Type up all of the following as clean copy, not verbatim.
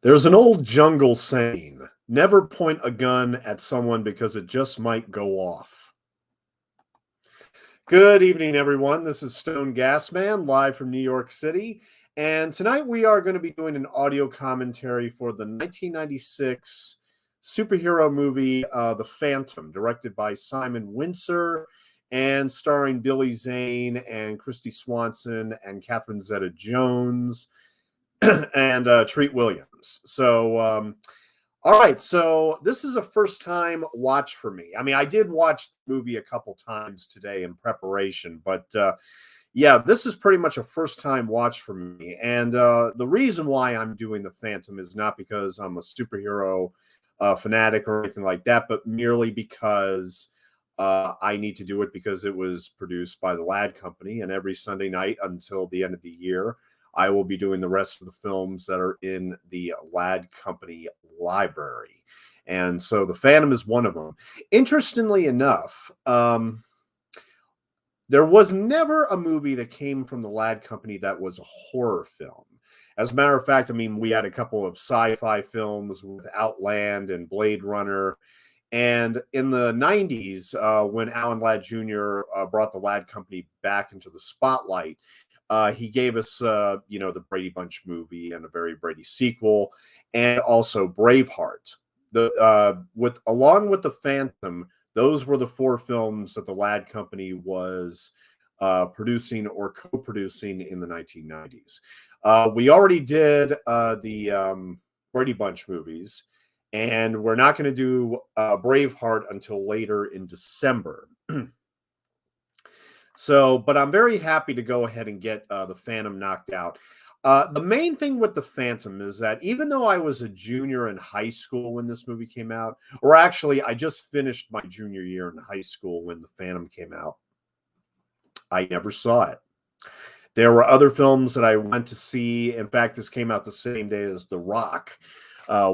There's an old jungle saying, never point a gun at someone because it just might go off. Good evening, everyone. This is Stone Gasman, live from New York City. And tonight we are going to be doing an audio commentary for the 1996 superhero movie, The Phantom, directed by Simon Wincer and starring Billy Zane and Kristy Swanson and Catherine Zeta-Jones and Treat Williams. All right. So this is a first time watch for me. I mean, I did watch the movie a couple times today in preparation, but yeah, this is pretty much a first time watch for me. And the reason why I'm doing The Phantom is not because I'm a superhero fanatic or anything like that, but merely because I need to do it because it was produced by the Lad Company. And every Sunday night until the end of the year, I will be doing the rest of the films that are in the Lad Company library. And so The Phantom is one of them. Interestingly enough, there was never a movie that came from the Lad Company that was a horror film. As a matter of fact, I mean, we had a couple of sci-fi films with Outland and Blade Runner. And in the 90s, when Alan Ladd Jr. Brought the Lad Company back into the spotlight, he gave us, the Brady Bunch movie and a very Brady sequel, and also Braveheart. Along with The Phantom, those were the four films that the Lad Company was producing or co-producing in the 1990s. We already did the Brady Bunch movies, and we're not going to do Braveheart until later in December. But I'm very happy to go ahead and get The Phantom knocked out. The main thing with The Phantom is that even though I was a junior in high school when this movie came out, or actually I just finished my junior year in high school when The Phantom came out, I never saw it. There were other films that I went to see. In fact, this came out the same day as The Rock,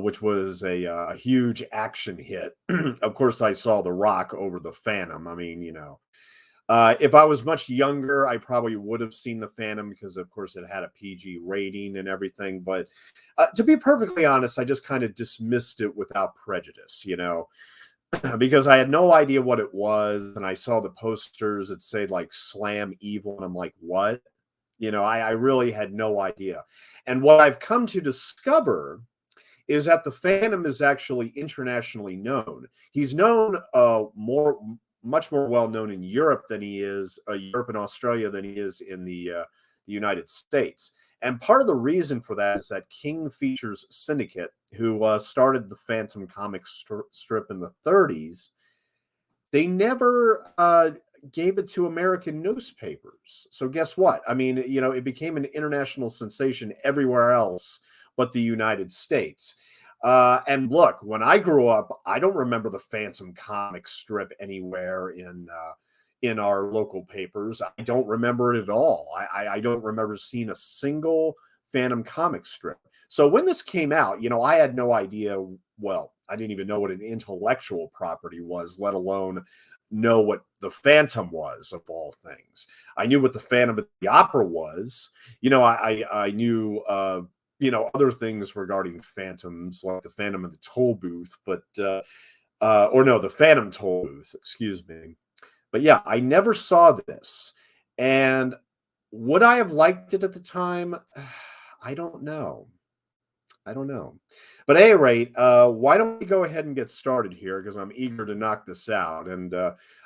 which was a huge action hit. Of course, I saw The Rock over The Phantom. I mean, if I was much younger, I probably would have seen The Phantom because, of course, it had a PG rating and everything. But to be perfectly honest, I just kind of dismissed it without prejudice, because I had no idea what it was. And I saw the posters that said like Slam Evil. And I'm like, what? I really had no idea. And what I've come to discover is that The Phantom is actually internationally known. He's known much more well known in Europe than he is Europe and Australia than he is in the United States. And part of the reason for that is that King Features Syndicate, who started the Phantom comic strip in the 30s, they never gave it to American newspapers. So guess what? I mean, it became an international sensation everywhere else but the United States. And look, when I grew up, I don't remember the Phantom comic strip anywhere in our local papers. I don't remember it at all. I don't remember seeing a single Phantom comic strip. So when this came out, I had no idea. Well, I didn't even know what an intellectual property was, let alone know what the Phantom was, of all things. I knew what the Phantom of the Opera was. I knew other things regarding phantoms, like the Phantom of the Toll Booth, the Phantom Toll Booth, excuse me. But yeah, I never saw this. And would I have liked it at the time? I don't know. But at any rate, why don't we go ahead and get started here, because I'm eager to knock this out. And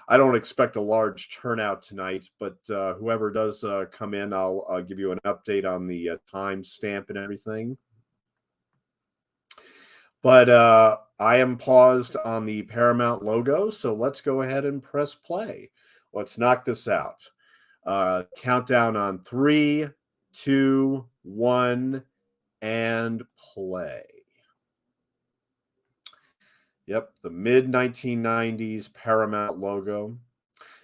I don't expect a large turnout tonight, but whoever does come in, I'll give you an update on the time stamp and everything. But I am paused on the Paramount logo, so let's go ahead and press play. Let's knock this out. Countdown on 3, 2, 1, and play. Yep, the mid-1990s Paramount logo.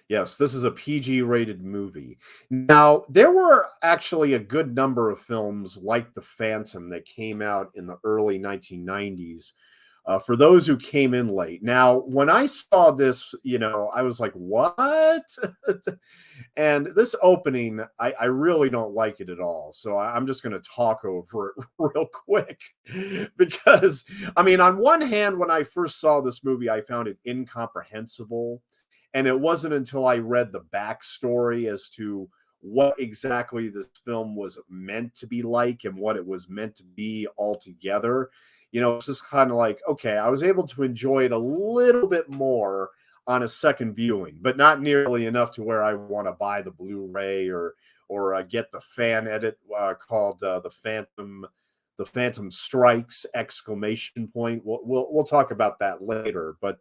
Yes, this is a PG-rated movie. Now, there were actually a good number of films like The Phantom that came out in the early 1990s For those who came in late. Now, when I saw this, I was like, what? And this opening, I really don't like it at all. So I'm just going to talk over it real quick. Because, I mean, on one hand, when I first saw this movie, I found it incomprehensible. And it wasn't until I read the backstory as to what exactly this film was meant to be like and what it was meant to be altogether. It's just kind of like, okay, I was able to enjoy it a little bit more on a second viewing, but not nearly enough to where I want to buy the Blu-ray or get the fan edit called the Phantom Strikes exclamation point. We'll talk about that later, but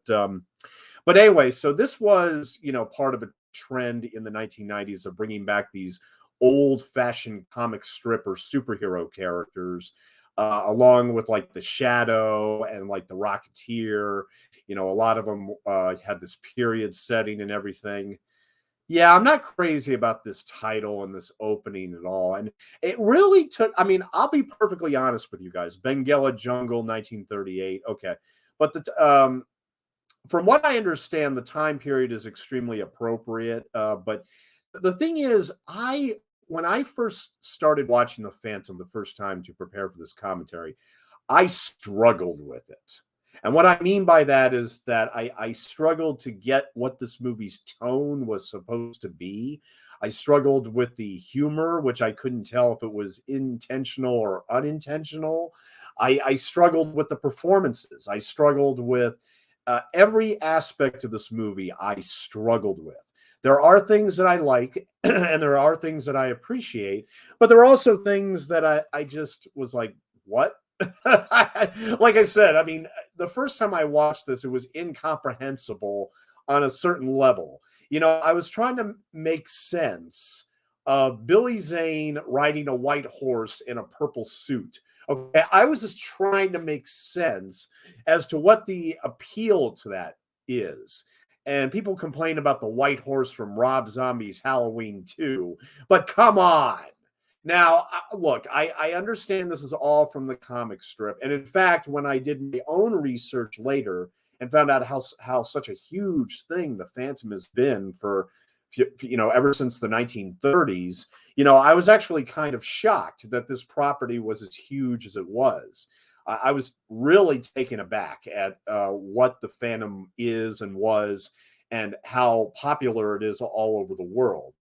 anyway, so this was part of a trend in the 1990s of bringing back these old-fashioned comic strip or superhero characters, along with like the Shadow and like the Rocketeer. A lot of them had this period setting and everything. Yeah, I'm not crazy about this title and this opening at all. And it really took, I mean, I'll be perfectly honest with you guys. Benguela Jungle, 1938. Okay. But from what I understand, the time period is extremely appropriate. But the thing is, when I first started watching The Phantom the first time to prepare for this commentary, I struggled with it. And what I mean by that is that I struggled to get what this movie's tone was supposed to be. I struggled with the humor, which I couldn't tell if it was intentional or unintentional. I struggled with the performances. I struggled with every aspect of this movie. I struggled with. There are things that I like and there are things that I appreciate, but there are also things that I just was like, what? Like I said, I mean, the first time I watched this, it was incomprehensible on a certain level. I was trying to make sense of Billy Zane riding a white horse in a purple suit. Okay, I was just trying to make sense as to what the appeal to that is. And people complain about the white horse from Rob Zombie's Halloween 2, but come on. Now, look, I understand this is all from the comic strip. And in fact, when I did my own research later and found out how such a huge thing the Phantom has been for, ever since the 1930s, I was actually kind of shocked that this property was as huge as it was. I was really taken aback at what the Phantom is and was and how popular it is all over the world.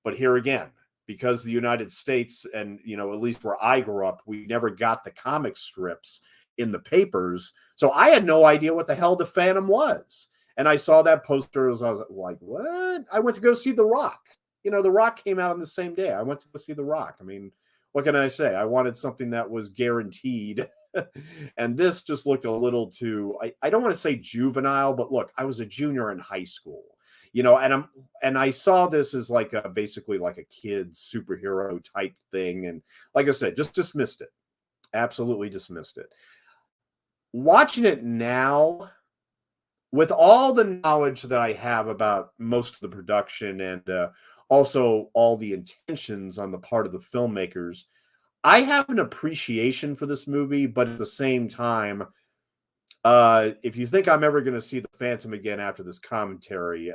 But here again, because the United States and, at least where I grew up, we never got the comic strips in the papers. So I had no idea what the hell the Phantom was. And I saw that poster. I was like, what? I went to go see The Rock. The Rock came out on the same day. I went to go see The Rock. I mean, what can I say? I wanted something that was guaranteed. And this just looked a little too, I don't want to say juvenile, but look, I was a junior in high school. And I saw this as like basically like a kid's superhero type thing. And like I said, just dismissed it. Absolutely dismissed it. Watching it now, with all the knowledge that I have about most of the production and also all the intentions on the part of the filmmakers, I have an appreciation for this movie, but at the same time, if you think I'm ever going to see the Phantom again after this commentary,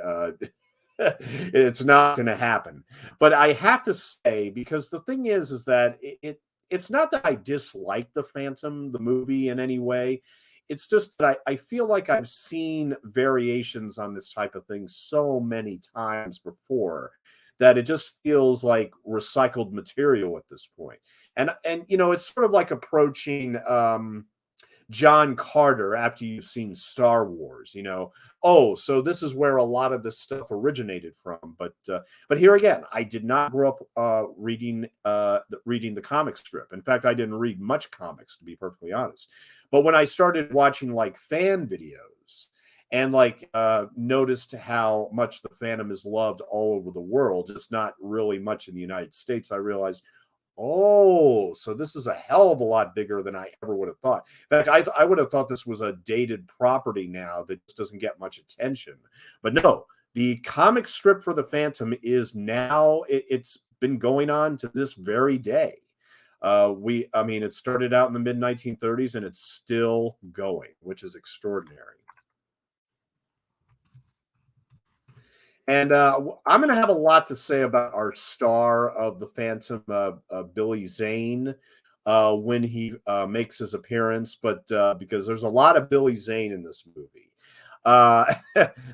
it's not going to happen. But I have to say, because the thing is that it's not that I dislike the Phantom, the movie, in any way. It's just that I feel like I've seen variations on this type of thing so many times before that it just feels like recycled material at this point. And it's sort of like approaching John Carter after you've seen Star Wars. Oh, so this is where a lot of this stuff originated from. But here again, I did not grow up reading the comic strip. In fact, I didn't read much comics, to be perfectly honest. But when I started watching like fan videos and like noticed how much the Phantom is loved all over the world, just not really much in the United States, I realized, oh, so this is a hell of a lot bigger than I ever would have thought. In fact, I would have thought this was a dated property now that just doesn't get much attention. But no, the comic strip for the Phantom is now, it's been going on to this very day. I mean, it started out in the mid 1930s and it's still going, which is extraordinary. And I'm going to have a lot to say about our star of the Phantom, Billy Zane, when he makes his appearance, but because there's a lot of Billy Zane in this movie. Uh,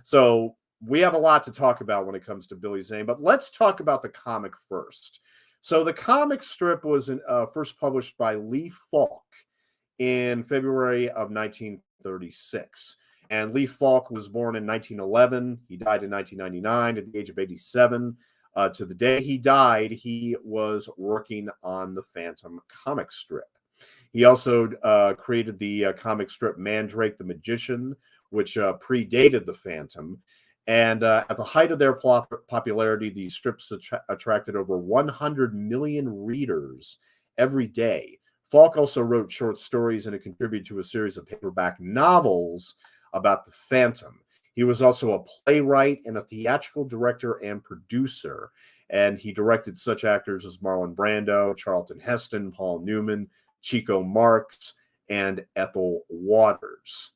so we have a lot to talk about when it comes to Billy Zane, but let's talk about the comic first. So the comic strip was first published by Lee Falk in February of 1936. And Lee Falk was born in 1911. He died in 1999 at the age of 87. To the day he died, he was working on the Phantom comic strip. He also created the comic strip Mandrake the Magician, which predated the Phantom. And at the height of their popularity, these strips attracted over 100 million readers every day. Falk also wrote short stories and contributed to a series of paperback novels about the Phantom. He was also a playwright and a theatrical director and producer, and he directed such actors as Marlon Brando, Charlton Heston, Paul Newman, Chico Marx, and Ethel Waters.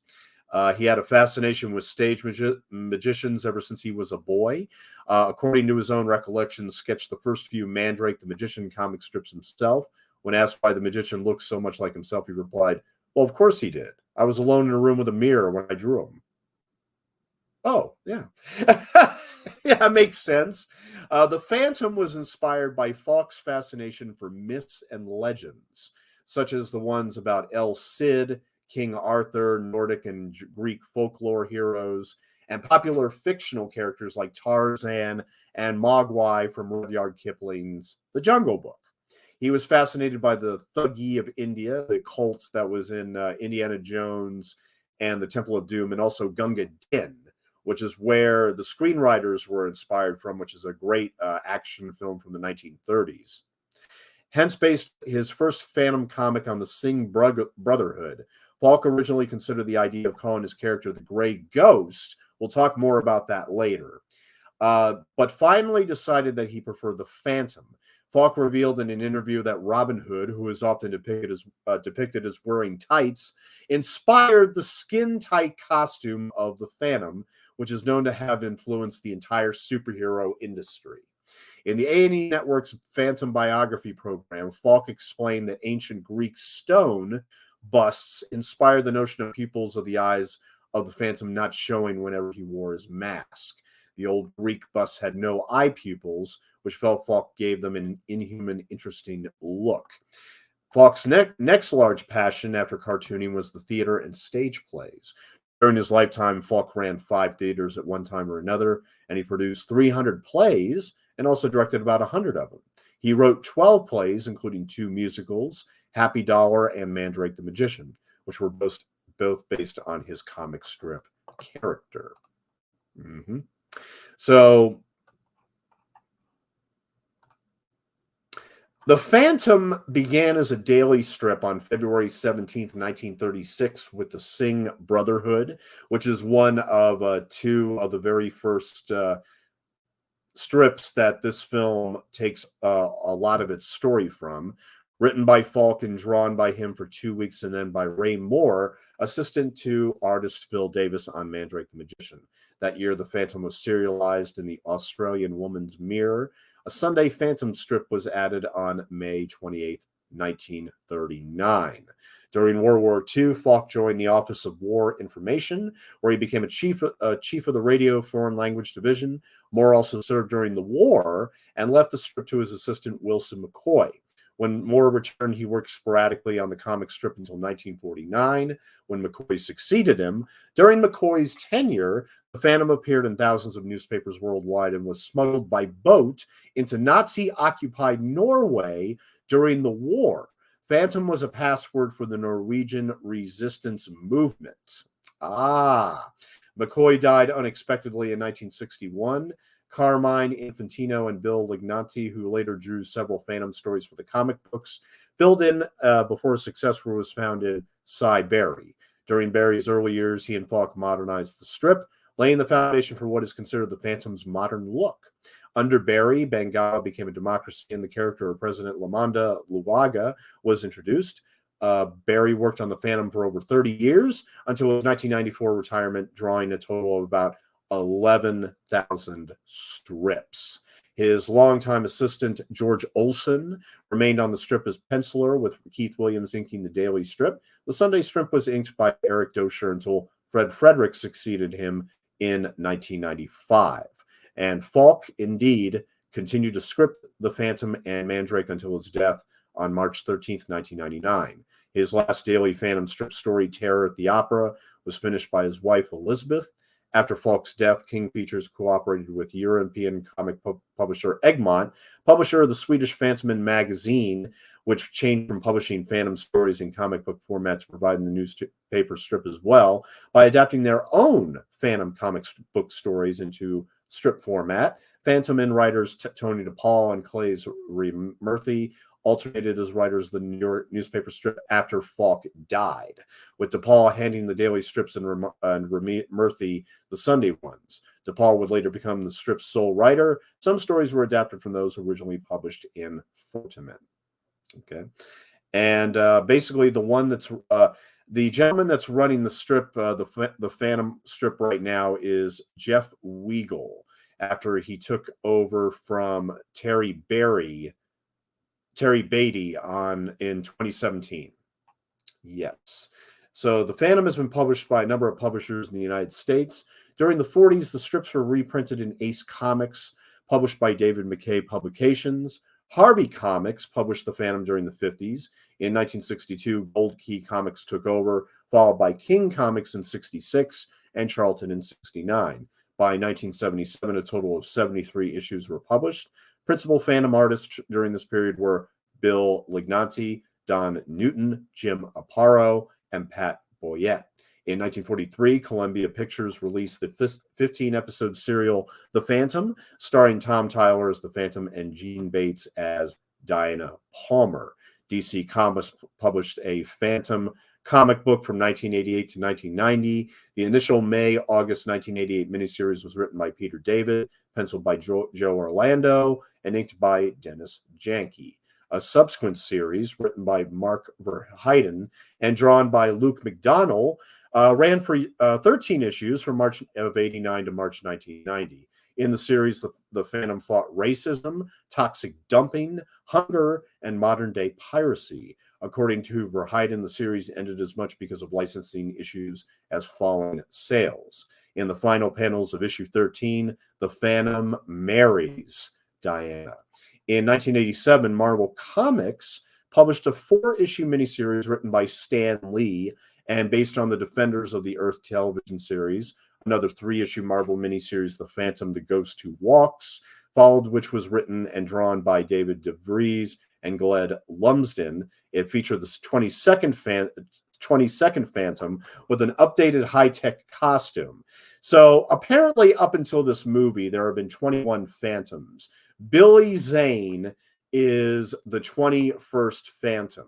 He had a fascination with stage magicians ever since he was a boy. According to his own recollections, sketched the first few Mandrake the Magician comic strips himself. When asked why the magician looked so much like himself, he replied, "Well, of course he did. I was alone in a room with a mirror when I drew him." Oh, yeah. Yeah, makes sense. The Phantom was inspired by Falk's fascination for myths and legends, such as the ones about El Cid, King Arthur, Nordic and Greek folklore heroes, and popular fictional characters like Tarzan and Mogwai from Rudyard Kipling's The Jungle Book. He was fascinated by the Thuggee of India, the cult that was in Indiana Jones and the Temple of Doom, and also Gunga Din, which is where the screenwriters were inspired from, which is a great action film from the 1930s. Hence based his first Phantom comic on the Singh Brotherhood. Falk originally considered the idea of calling his character the Gray Ghost. We'll talk more about that later. But finally decided that he preferred the Phantom. Falk revealed in an interview that Robin Hood, who is often depicted as wearing tights, inspired the skin-tight costume of the Phantom, which is known to have influenced the entire superhero industry. In the A&E Network's Phantom biography program, Falk explained that ancient Greek stone busts inspired the notion of pupils of the eyes of the Phantom not showing whenever he wore his mask. The old Greek busts had no eye pupils, which Falk gave them an inhuman, interesting look. Falk's next large passion after cartooning was the theater and stage plays. During his lifetime, Falk ran 5 theaters at one time or another, and he produced 300 plays and also directed about 100 of them. He wrote 12 plays, including 2 musicals, Happy Dollar and Mandrake the Magician, which were both based on his comic strip character. Mm-hmm. So the Phantom began as a daily strip on February 17th, 1936 with the Singh Brotherhood, which is one of 2 of the very first strips that this film takes a lot of its story from. Written by Falk and drawn by him for 2 weeks, and then by Ray Moore, assistant to artist Phil Davis on Mandrake the Magician. That year, the Phantom was serialized in the Australian Woman's Mirror. A Sunday Phantom strip was added on May 28, 1939. During World War II, Falk joined the Office of War Information, where he became a chief of the Radio Foreign Language Division. Moore also served during the war and left the strip to his assistant, Wilson McCoy. When Moore returned, he worked sporadically on the comic strip until 1949, when McCoy succeeded him. During McCoy's tenure, the Phantom appeared in thousands of newspapers worldwide and was smuggled by boat into Nazi-occupied Norway during the war. Phantom was a password for the Norwegian resistance movement. McCoy died unexpectedly in 1961. Carmine Infantino and Bill Lignante, who later drew several Phantom stories for the comic books, filled in before a successor was founded, Cy Berry. During Berry's early years, he and Falk modernized the strip, laying the foundation for what is considered the Phantom's modern look. Under Barry, Bengal became a democracy, and the character of President Lamanda Luwaga was introduced. Barry worked on the Phantom for over 30 years until his 1994 retirement, drawing a total of about 11,000 strips. His longtime assistant, George Olson, remained on the strip as penciler, with Keith Williams inking the daily strip. The Sunday strip was inked by Eric Dosher until Fred Frederick succeeded him in 1995. And Falk, indeed, continued to script The Phantom and Mandrake until his death on March 13th, 1999. His last daily Phantom strip story, Terror at the Opera, was finished by his wife, Elizabeth. After Falk's death, King Features cooperated with European comic publisher Egmont, publisher of the Swedish Phantom magazine, which changed from publishing Phantom stories in comic book format to providing the newspaper strip as well, by adapting their own Phantom comic book stories into strip format. Phantom and writers Tony DePaul and Claes Murphy alternated as writers of the New York newspaper strip after Falk died, with DePaul handing the daily strips and Murphy the Sunday ones. DePaul would later become the strip's sole writer. Some stories were adapted from those originally published in Fortimen. Okay, and basically the one that's the gentleman that's running the strip, the Phantom strip right now, is Jeff Weigel, after he took over from Terry Beatty in 2017. Yes. So The Phantom has been published by a number of publishers in the United States. During the 40s, the strips were reprinted in Ace Comics, published by David McKay Publications. Harvey Comics published The Phantom during the 50s. In 1962, Gold Key Comics took over, followed by King Comics in 66 and Charlton in 69. By 1977, a total of 73 issues were published. Principal Phantom artists during this period were Bill Lignante, Don Newton, Jim Aparo, and Pat Boyette. In 1943, Columbia Pictures released the 15-episode serial The Phantom, starring Tom Tyler as the Phantom and Gene Bates as Diana Palmer. DC Comics published a Phantom comic book from 1988 to 1990. The initial May-August 1988 miniseries was written by Peter David, penciled by Joe Orlando, and inked by Dennis Janke. A subsequent series, written by Mark Verheiden and drawn by Luke McDonnell, ran for 13 issues from March of 89 to March 1990. In the series, the Phantom fought racism, toxic dumping, hunger, and modern-day piracy. According to Verheiden, the series ended as much because of licensing issues as falling sales. In the final panels of issue 13, the Phantom marries Diana. In 1987, Marvel Comics published a 4-issue miniseries written by Stan Lee and based on the Defenders of the Earth television series. Another 3-issue Marvel miniseries, The Phantom, The Ghost Who Walks, followed, which was written and drawn by David DeVries and Gled Lumsden. It featured the 22nd Phantom with an updated high-tech costume. So apparently up until this movie, there have been 21 Phantoms. Billy Zane is the 21st Phantom.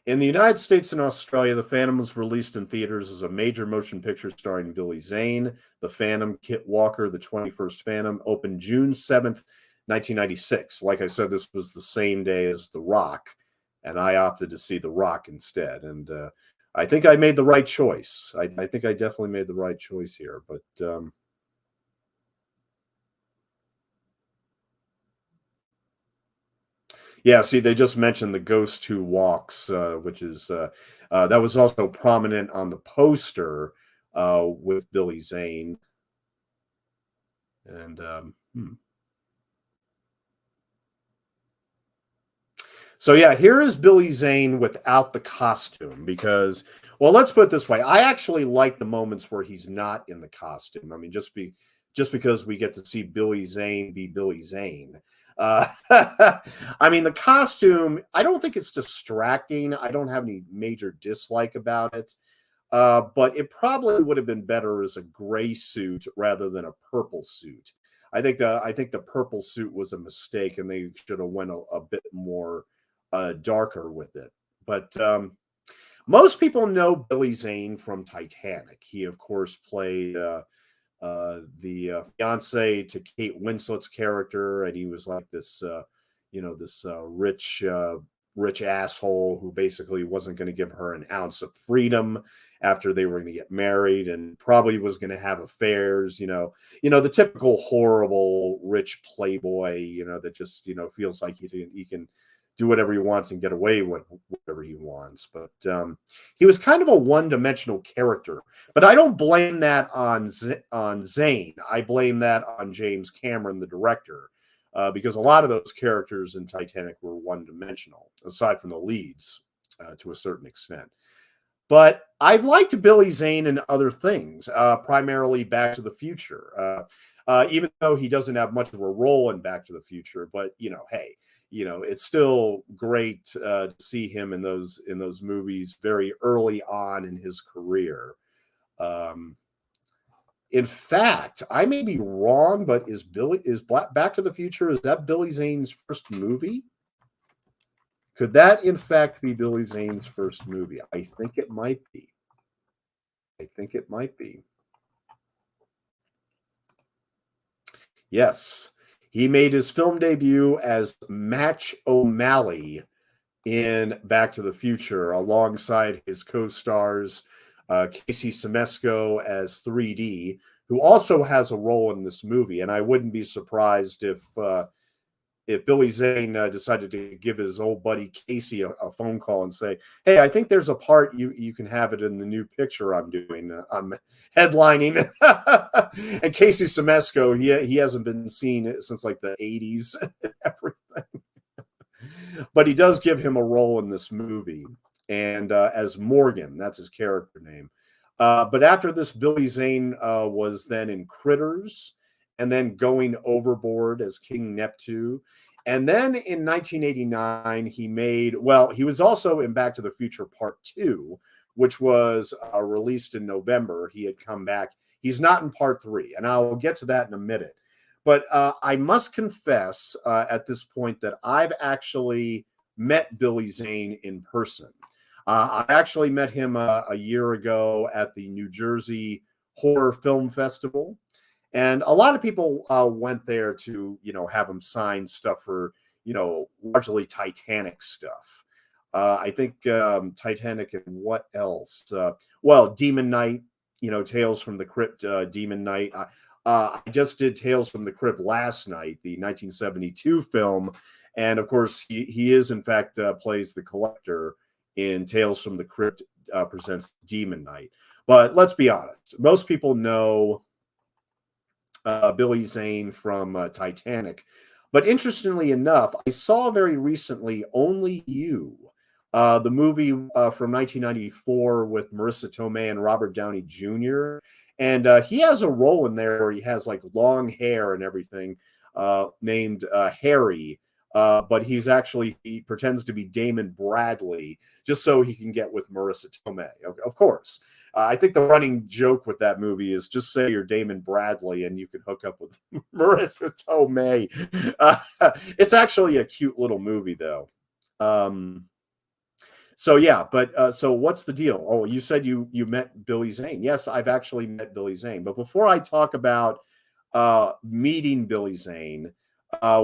In the United States and Australia, The Phantom was released in theaters as a major motion picture starring Billy Zane. The Phantom, Kit Walker, the 21st Phantom, opened June 7th, 1996. Like I said, this was the same day as The Rock, and I opted to see The Rock instead. And I think I made the right choice. I think I definitely made the right choice here. But yeah, see, they just mentioned The Ghost Who Walks, which is that was also prominent on the poster with Billy Zane. And so yeah, here is Billy Zane without the costume because, well, let's put it this way: I actually like the moments where he's not in the costume. I mean, just because we get to see Billy Zane be Billy Zane. I mean, the costume, I don't think it's distracting. I don't have any major dislike about it. but it probably would have been better as a gray suit rather than a purple suit. I think the purple suit was a mistake, and they should have went a bit more darker with it. But most people know Billy Zane from Titanic. He, of course, played the fiance to Kate Winslet's character, and he was like this, rich asshole who basically wasn't going to give her an ounce of freedom after they were going to get married, and probably was going to have affairs. The typical horrible rich playboy. That just feels like he can do whatever he wants and get away with whatever he wants. But he was kind of a one-dimensional character. But I don't blame that on Zane. I blame that on James Cameron, the director, because a lot of those characters in Titanic were one-dimensional, aside from the leads, to a certain extent. But I've liked Billy Zane in other things, primarily Back to the Future. Even though he doesn't have much of a role in Back to the Future, but hey, it's still great to see him in those movies very early on in his career. In fact, I may be wrong, but is Back to the Future, is that Billy Zane's first movie? Could that in fact be Billy Zane's first movie? I think it might be. Yes. He made his film debut as Match O'Malley in Back to the Future, alongside his co-stars Casey Siemaszko as 3D, who also has a role in this movie. And I wouldn't be surprised if Billy Zane decided to give his old buddy Casey a phone call and say, "Hey, I think there's a part you can have it in the new picture I'm doing. I'm headlining." And Casey Siemaszko, he hasn't been seen since like the 80s and everything. But he does give him a role in this movie, and as Morgan, that's his character name. But after this, Billy Zane was then in Critters, and then Going Overboard as King Neptune. And then in 1989, he was also in Back to the Future Part 2, which was released in November. He had come back. He's not in Part 3, and I'll get to that in a minute. But I must confess at this point that I've actually met Billy Zane in person. I actually met him a year ago at the New Jersey Horror Film Festival. And a lot of people went there to, have him sign stuff for, largely Titanic stuff. I think Titanic and what else? Demon Knight, Tales from the Crypt, Demon Knight. I just did Tales from the Crypt last night, the 1972 film. And of course, he is, in fact, plays the collector in Tales from the Crypt presents Demon Knight. But let's be honest. Most people know Billy Zane from Titanic. But interestingly enough, I saw very recently Only You, the movie from 1994 with Marissa Tomei and Robert Downey Jr. And he has a role in there where he has like long hair and everything, named Harry. But he pretends to be Damon Bradley just so he can get with Marissa Tomei. Of course. I think the running joke with that movie is just say you're Damon Bradley and you can hook up with Marissa Tomei. It's actually a cute little movie, though. So what's the deal? Oh, you said you met Billy Zane. Yes, I've actually met Billy Zane. But before I talk about meeting Billy Zane,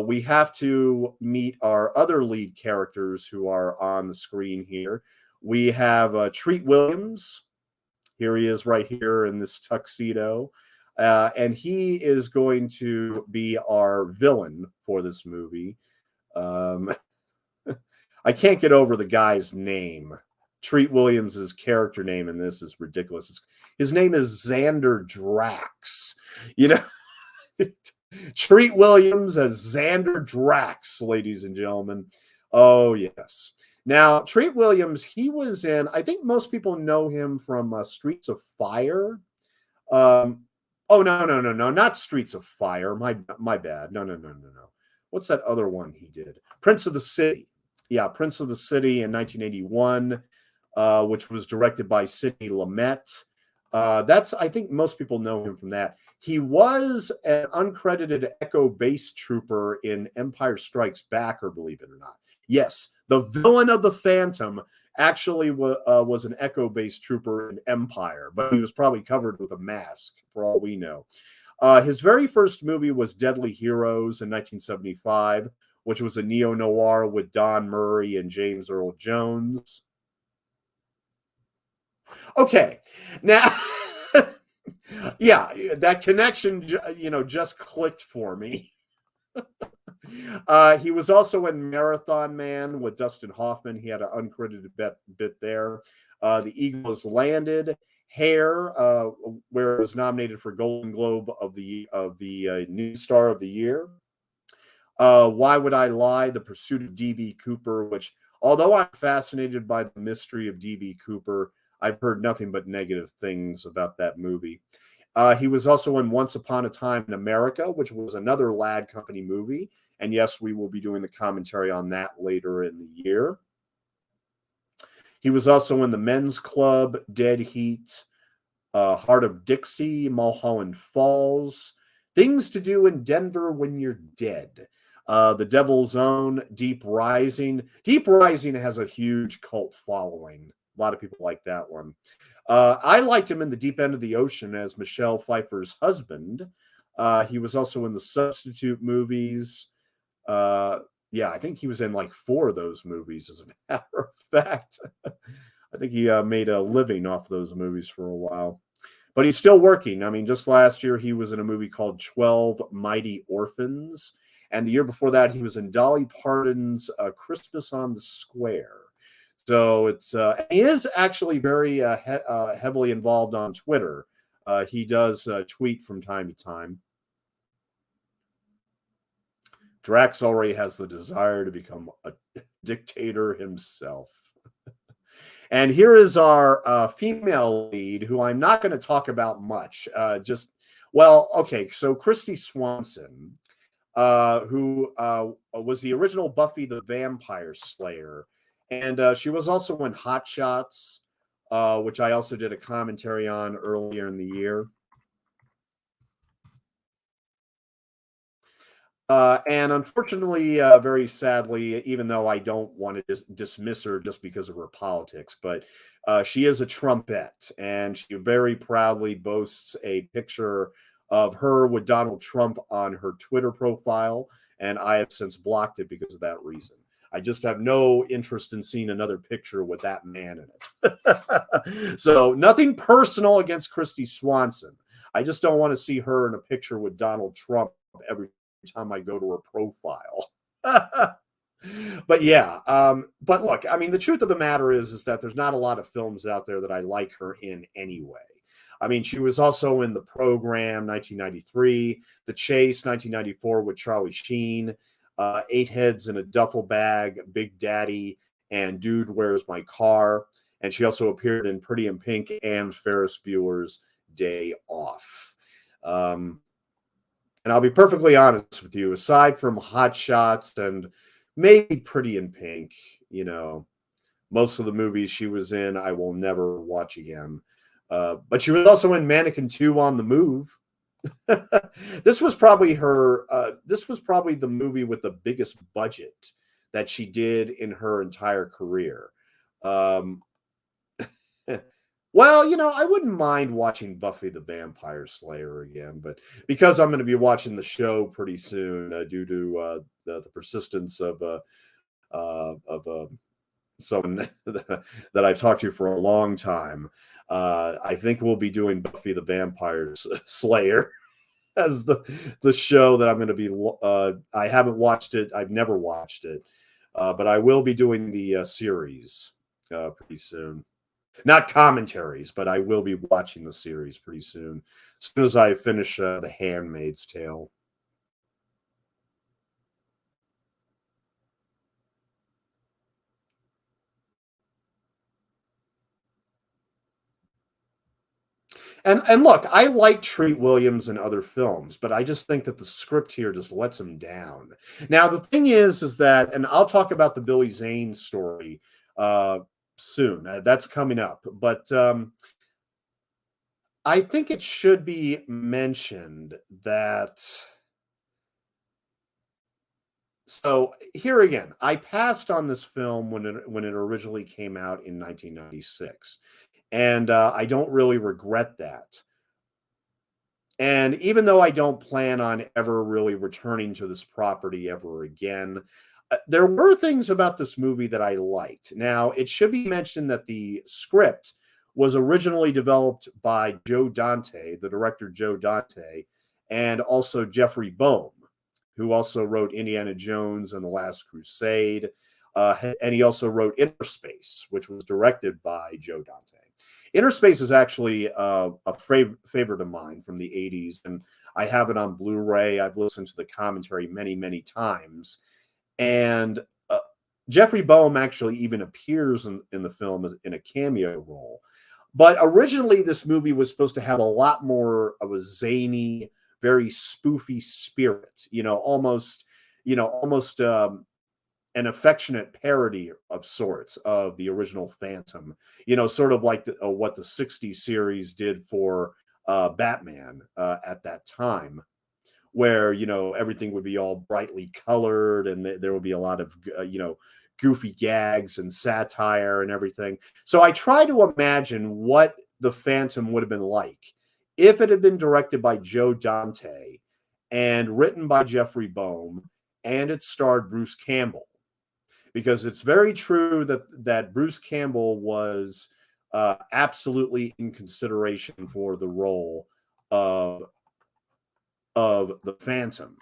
we have to meet our other lead characters who are on the screen here. We have Treat Williams. Here he is right here in this tuxedo. And he is going to be our villain for this movie. I can't get over the guy's name. Treat Williams' character name in this is ridiculous. His name is Xander Drax. Treat Williams as Xander Drax, ladies and gentlemen. Oh, yes. Now, Treat Williams, he was in, I think most people know him from Streets of Fire. No, not Streets of Fire. My bad. No. What's that other one he did? Prince of the City. Yeah, Prince of the City in 1981. which was directed by Sidney Lumet. I think most people know him from that. He was an uncredited Echo base trooper in Empire Strikes Back, or believe it or not. Yes, the villain of the Phantom actually was an Echo base trooper in Empire, but he was probably covered with a mask, for all we know. His very first movie was Deadly Heroes in 1975, which was a neo-noir with Don Murray and James Earl Jones. Okay, now, yeah, that connection, just clicked for me. He was also in Marathon Man with Dustin Hoffman. He had an uncredited bit there. The Eagle Has Landed, Hair, where it was nominated for Golden Globe of the New Star of the Year. Why Would I Lie? The Pursuit of D.B. Cooper, which, although I'm fascinated by the mystery of D.B. Cooper, I've heard nothing but negative things about that movie. He was also in Once Upon a Time in America, which was another Lad Company movie. And yes, we will be doing the commentary on that later in the year. He was also in The Men's Club, Dead Heat, Heart of Dixie, Mulholland Falls, Things to Do in Denver When You're Dead, The Devil's Own, Deep Rising. Deep Rising has a huge cult following. A lot of people like that one. I liked him in The Deep End of the Ocean as Michelle Pfeiffer's husband. He was also in the Substitute movies. Yeah, I think he was in like 4 of those movies, as a matter of fact. I think he made a living off those movies for a while. But he's still working. I mean, just last year, he was in a movie called 12 Mighty Orphans. And the year before that, he was in Dolly Parton's Christmas on the Square. So he is actually very heavily involved on Twitter. He does tweet from time to time. Drax already has the desire to become a dictator himself. And here is our female lead, who I'm not going to talk about much. So Kristy Swanson, who was the original Buffy the Vampire Slayer. And she was also in Hot Shots, which I also did a commentary on earlier in the year. And unfortunately, very sadly, even though I don't want to dismiss her just because of her politics, but she is a Trumpette, and she very proudly boasts a picture of her with Donald Trump on her Twitter profile, and I have since blocked it because of that reason. I just have no interest in seeing another picture with that man in it. So nothing personal against Kristy Swanson. I just don't want to see her in a picture with Donald Trump every time I go to her profile. But yeah, but look, I mean, the truth of the matter is that there's not a lot of films out there that I like her in anyway. I mean, she was also in The Program, 1993, The Chase, 1994 with Charlie Sheen, Eight Heads in a Duffel Bag, Big Daddy, and Dude, Where's My Car? And she also appeared in Pretty in Pink and Ferris Bueller's Day Off. And I'll be perfectly honest with you, aside from Hot Shots and maybe Pretty in Pink, most of the movies she was in, I will never watch again. But she was also in Mannequin 2 on the Move. This was probably the movie with the biggest budget that she did in her entire career. Well, I wouldn't mind watching Buffy the Vampire Slayer again, but because I'm going to be watching the show pretty soon, due to the persistence of someone that I've talked to for a long time, I think we'll be doing Buffy the Vampire Slayer as the show that I'm going to be. I haven't watched it. I've never watched it, but I will be doing the series pretty soon. Not commentaries, but I will be watching the series pretty soon. As soon as I finish The Handmaid's Tale. And look, I like Treat Williams in other films, but I just think that the script here just lets him down. Now, the thing is that, and I'll talk about the Billy Zane story soon. That's coming up. But I think it should be mentioned that. So here again, I passed on this film when it originally came out in 1996, and I don't really regret that. And even though I don't plan on ever really returning to this property ever again, there were things about this movie that I liked. Now, it should be mentioned that the script was originally developed by Joe Dante, the director Joe Dante, and also Jeffrey Boehm, who also wrote Indiana Jones and the Last Crusade. And he also wrote Inner Space, which was directed by Joe Dante. Inner Space is actually favorite of mine from the 80s, and I have it on Blu-ray. I've listened to the commentary many, many times. And Jeffrey Boehm actually even appears in the film in a cameo role. But originally, this movie was supposed to have a lot more of a zany, very spoofy spirit, almost an affectionate parody of sorts of the original Phantom, sort of like what the 60s series did for Batman at that time, where, everything would be all brightly colored and there would be a lot of, goofy gags and satire and everything. So I try to imagine what the Phantom would have been like if it had been directed by Joe Dante and written by Jeffrey Boehm, and it starred Bruce Campbell. Because it's very true that Bruce Campbell was absolutely in consideration for the role of the Phantom.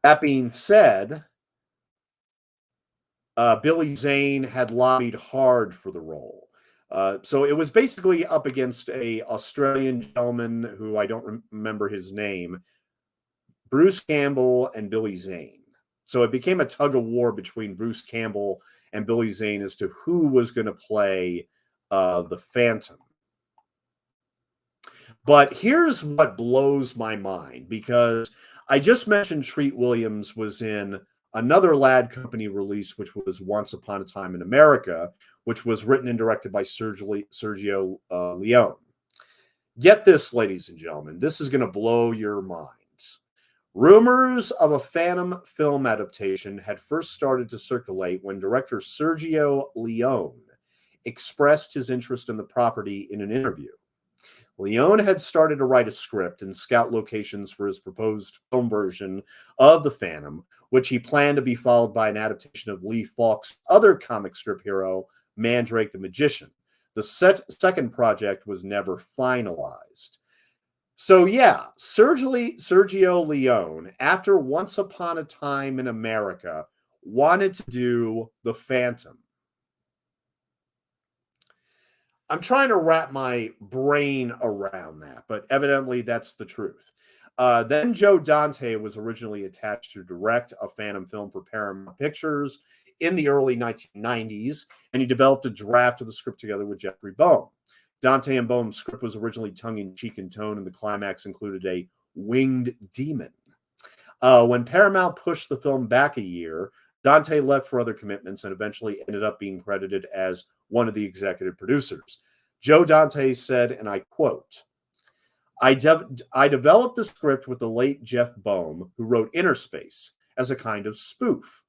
That being said, Billy Zane had lobbied hard for the role. So it was basically up against a Australian gentleman who I don't remember his name, Bruce Campbell and Billy Zane. So it became a tug of war between Bruce Campbell and Billy Zane as to who was going to play the Phantom. But here's what blows my mind, because I just mentioned Treat Williams was in another Lad Company release, which was Once Upon a Time in America, which was written and directed by Sergio Leone. Get this, ladies and gentlemen, this is going to blow your minds. Rumors of a Phantom film adaptation had first started to circulate when director Sergio Leone expressed his interest in the property in an interview. Leone had started to write a script and scout locations for his proposed film version of The Phantom, which he planned to be followed by an adaptation of Lee Falk's other comic strip hero, Mandrake the Magician. The second project was never finalized. So yeah, Sergio Leone, after Once Upon a Time in America, wanted to do The Phantom. I'm trying to wrap my brain around that, but evidently that's the truth. Then Joe Dante was originally attached to direct a Phantom film for Paramount Pictures in the early 1990s, and he developed a draft of the script together with Jeffrey Boehm. Dante and Boehm's script was originally tongue-in-cheek in tone, and the climax included a winged demon. When Paramount pushed the film back a year, Dante left for other commitments and eventually ended up being credited as one of the executive producers. Joe Dante said, and I quote, I developed the script with the late Jeff Boehm, who wrote Inner Space, as a kind of spoof.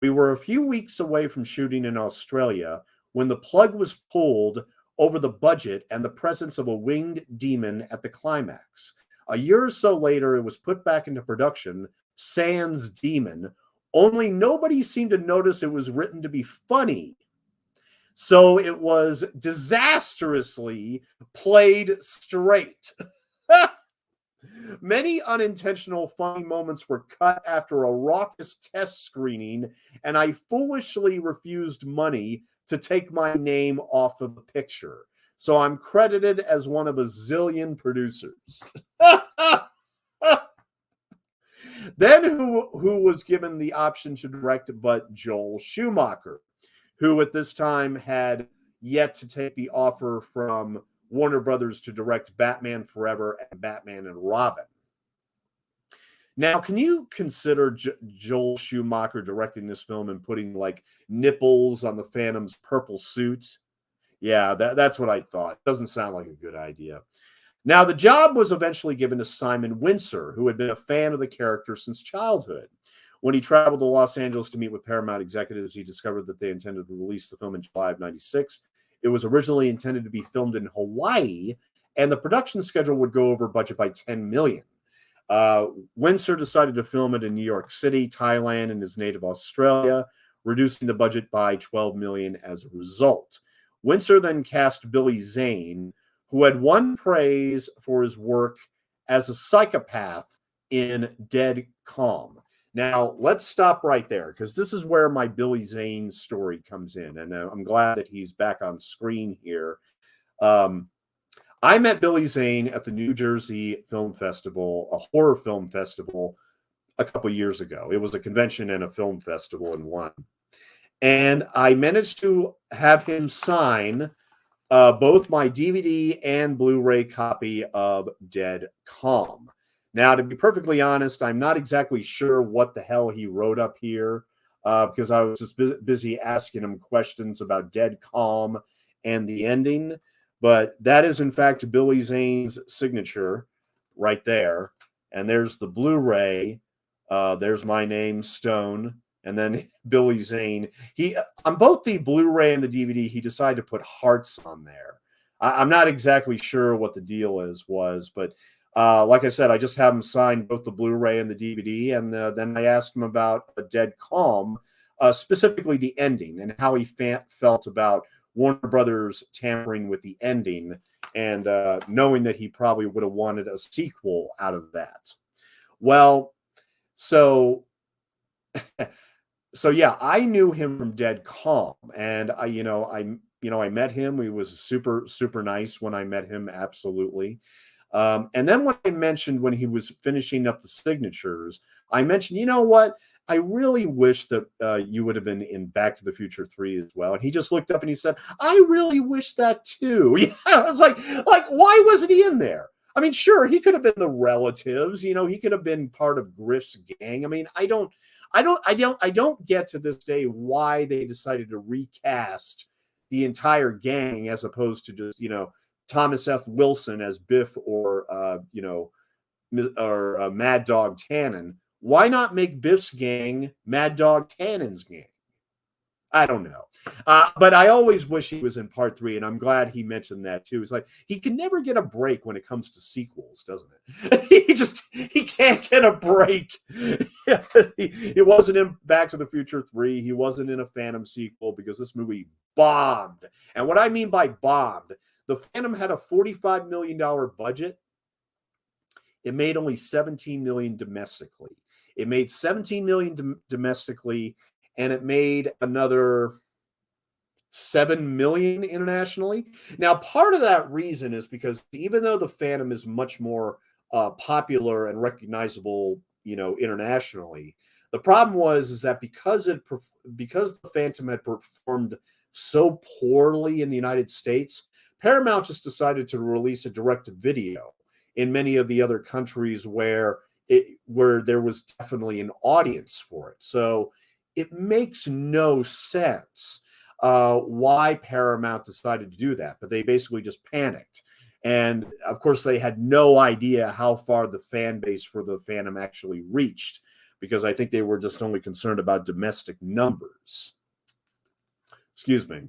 We were a few weeks away from shooting in Australia when the plug was pulled over the budget and the presence of a winged demon at the climax. A year or so later, it was put back into production, sans demon, only nobody seemed to notice it was written to be funny. So it was disastrously played straight. Many unintentional funny moments were cut after a raucous test screening, and I foolishly refused money to take my name off of the picture. So I'm credited as one of a zillion producers. Then who was given the option to direct but Joel Schumacher, who at this time had yet to take the offer from Warner Brothers to direct Batman Forever and Batman and Robin. Now, can you consider Joel Schumacher directing this film and putting like nipples on the Phantom's purple suit? Yeah, that's what I thought. Doesn't sound like a good idea. Now, the job was eventually given to Simon Wincer, who had been a fan of the character since childhood. When he traveled to Los Angeles to meet with Paramount executives, he discovered that they intended to release the film in July of '96. It was originally intended to be filmed in Hawaii, and the production schedule would go over budget by $10 million. Wincer decided to film it in New York City, Thailand, and his native Australia, reducing the budget by $12 million as a result. Wincer then cast Billy Zane, who had won praise for his work as a psychopath in Dead Calm. Now, let's stop right there, because this is where my Billy Zane story comes in, and I'm glad that he's back on screen here. I met Billy Zane at the New Jersey Film Festival, a horror film festival, a couple years ago. It was a convention and a film festival in one. And I managed to have him sign both my DVD and Blu-ray copy of Dead Calm. Now, to be perfectly honest, I'm not exactly sure what the hell he wrote up here because I was just busy asking him questions about Dead Calm and the ending. But that is, in fact, Billy Zane's signature right there. And there's the Blu-ray. There's my name, Stone. And then Billy Zane. He on both the Blu-ray and the DVD, he decided to put hearts on there. I'm not exactly sure what the deal was, but like I said, I just have him sign both the Blu-ray and the DVD, and then I asked him about A Dead Calm, specifically the ending and how he felt about Warner Brothers tampering with the ending and knowing that he probably would have wanted a sequel out of that. Well, so yeah, I knew him from Dead Calm, and I met him. He was super nice when I met him, absolutely. And then when I mentioned when he was finishing up the signatures, I mentioned, you know what? I really wish that you would have been in Back to the Future 3 as well. And he just looked up and he said, I really wish that too. Yeah, I was like, why wasn't he in there? I mean, sure, he could have been the relatives, he could have been part of Griff's gang. I mean, I don't get to this day why they decided to recast the entire gang as opposed to just, Thomas F. Wilson as Biff or Mad Dog Tannen. Why not make Biff's gang Mad Dog Tannen's gang? I don't know. But I always wish he was in part 3, and I'm glad he mentioned that too. It's like he can never get a break when it comes to sequels, doesn't it? he can't get a break. He wasn't in Back to the Future 3. He wasn't in a Phantom sequel because this movie bombed. And what I mean by bombed, the Phantom had a $45 million budget. It made only $17 million domestically. It made $17 million domestically, and it made another $7 million internationally. Now, part of that reason is because even though the Phantom is much more popular and recognizable, internationally, the problem is that because the Phantom had performed so poorly in the United States, Paramount just decided to release a direct-to-video in many of the other countries where there was definitely an audience for it. So it makes no sense why Paramount decided to do that, but they basically just panicked. And of course, they had no idea how far the fan base for the Phantom actually reached, because I think they were just only concerned about domestic numbers. Excuse me.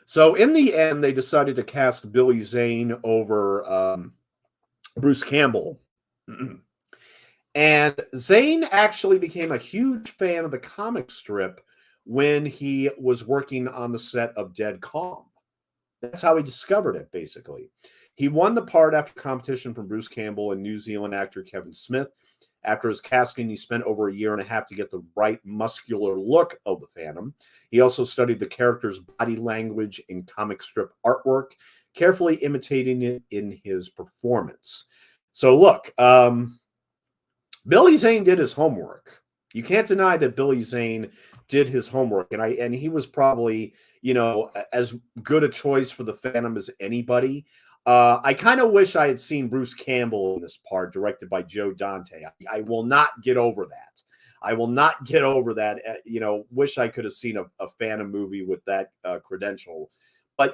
So in the end, they decided to cast Billy Zane over Bruce Campbell. And Zane actually became a huge fan of the comic strip when he was working on the set of Dead Calm. That's how he discovered it, basically. He won the part after competition from Bruce Campbell and New Zealand actor Kevin Smith. After his casting, he spent over a year and a half to get the right muscular look of the Phantom. He also studied the character's body language in comic strip artwork, carefully imitating it in his performance. So look, Billy Zane did his homework. You can't deny that Billy Zane did his homework, and he was probably, as good a choice for the Phantom as anybody. I kind of wish I had seen Bruce Campbell in this part, directed by Joe Dante. I will not get over that. I will not get over that. Wish I could have seen a Phantom movie with that credential. But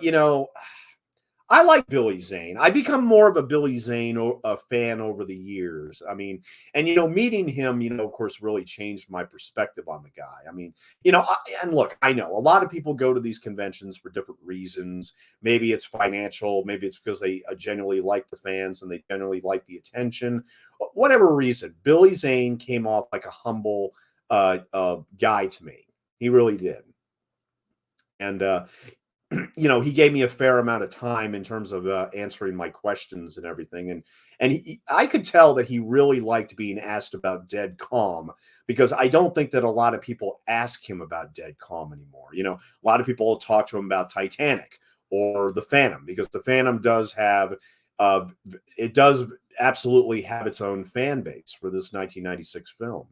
I like Billy Zane. I become more of a Billy Zane fan over the years. I mean, and meeting him, of course, really changed my perspective on the guy. I mean, and look, I know a lot of people go to these conventions for different reasons. Maybe it's financial. Maybe it's because they genuinely like the fans and they generally like the attention. Whatever reason, Billy Zane came off like a humble guy to me. He really did. And he gave me a fair amount of time in terms of answering my questions and everything, and I could tell that he really liked being asked about Dead Calm, because I don't think that a lot of people ask him about Dead Calm anymore. A lot of people talk to him about Titanic or the Phantom, because the Phantom does have it does absolutely have its own fan base for this 1996 film.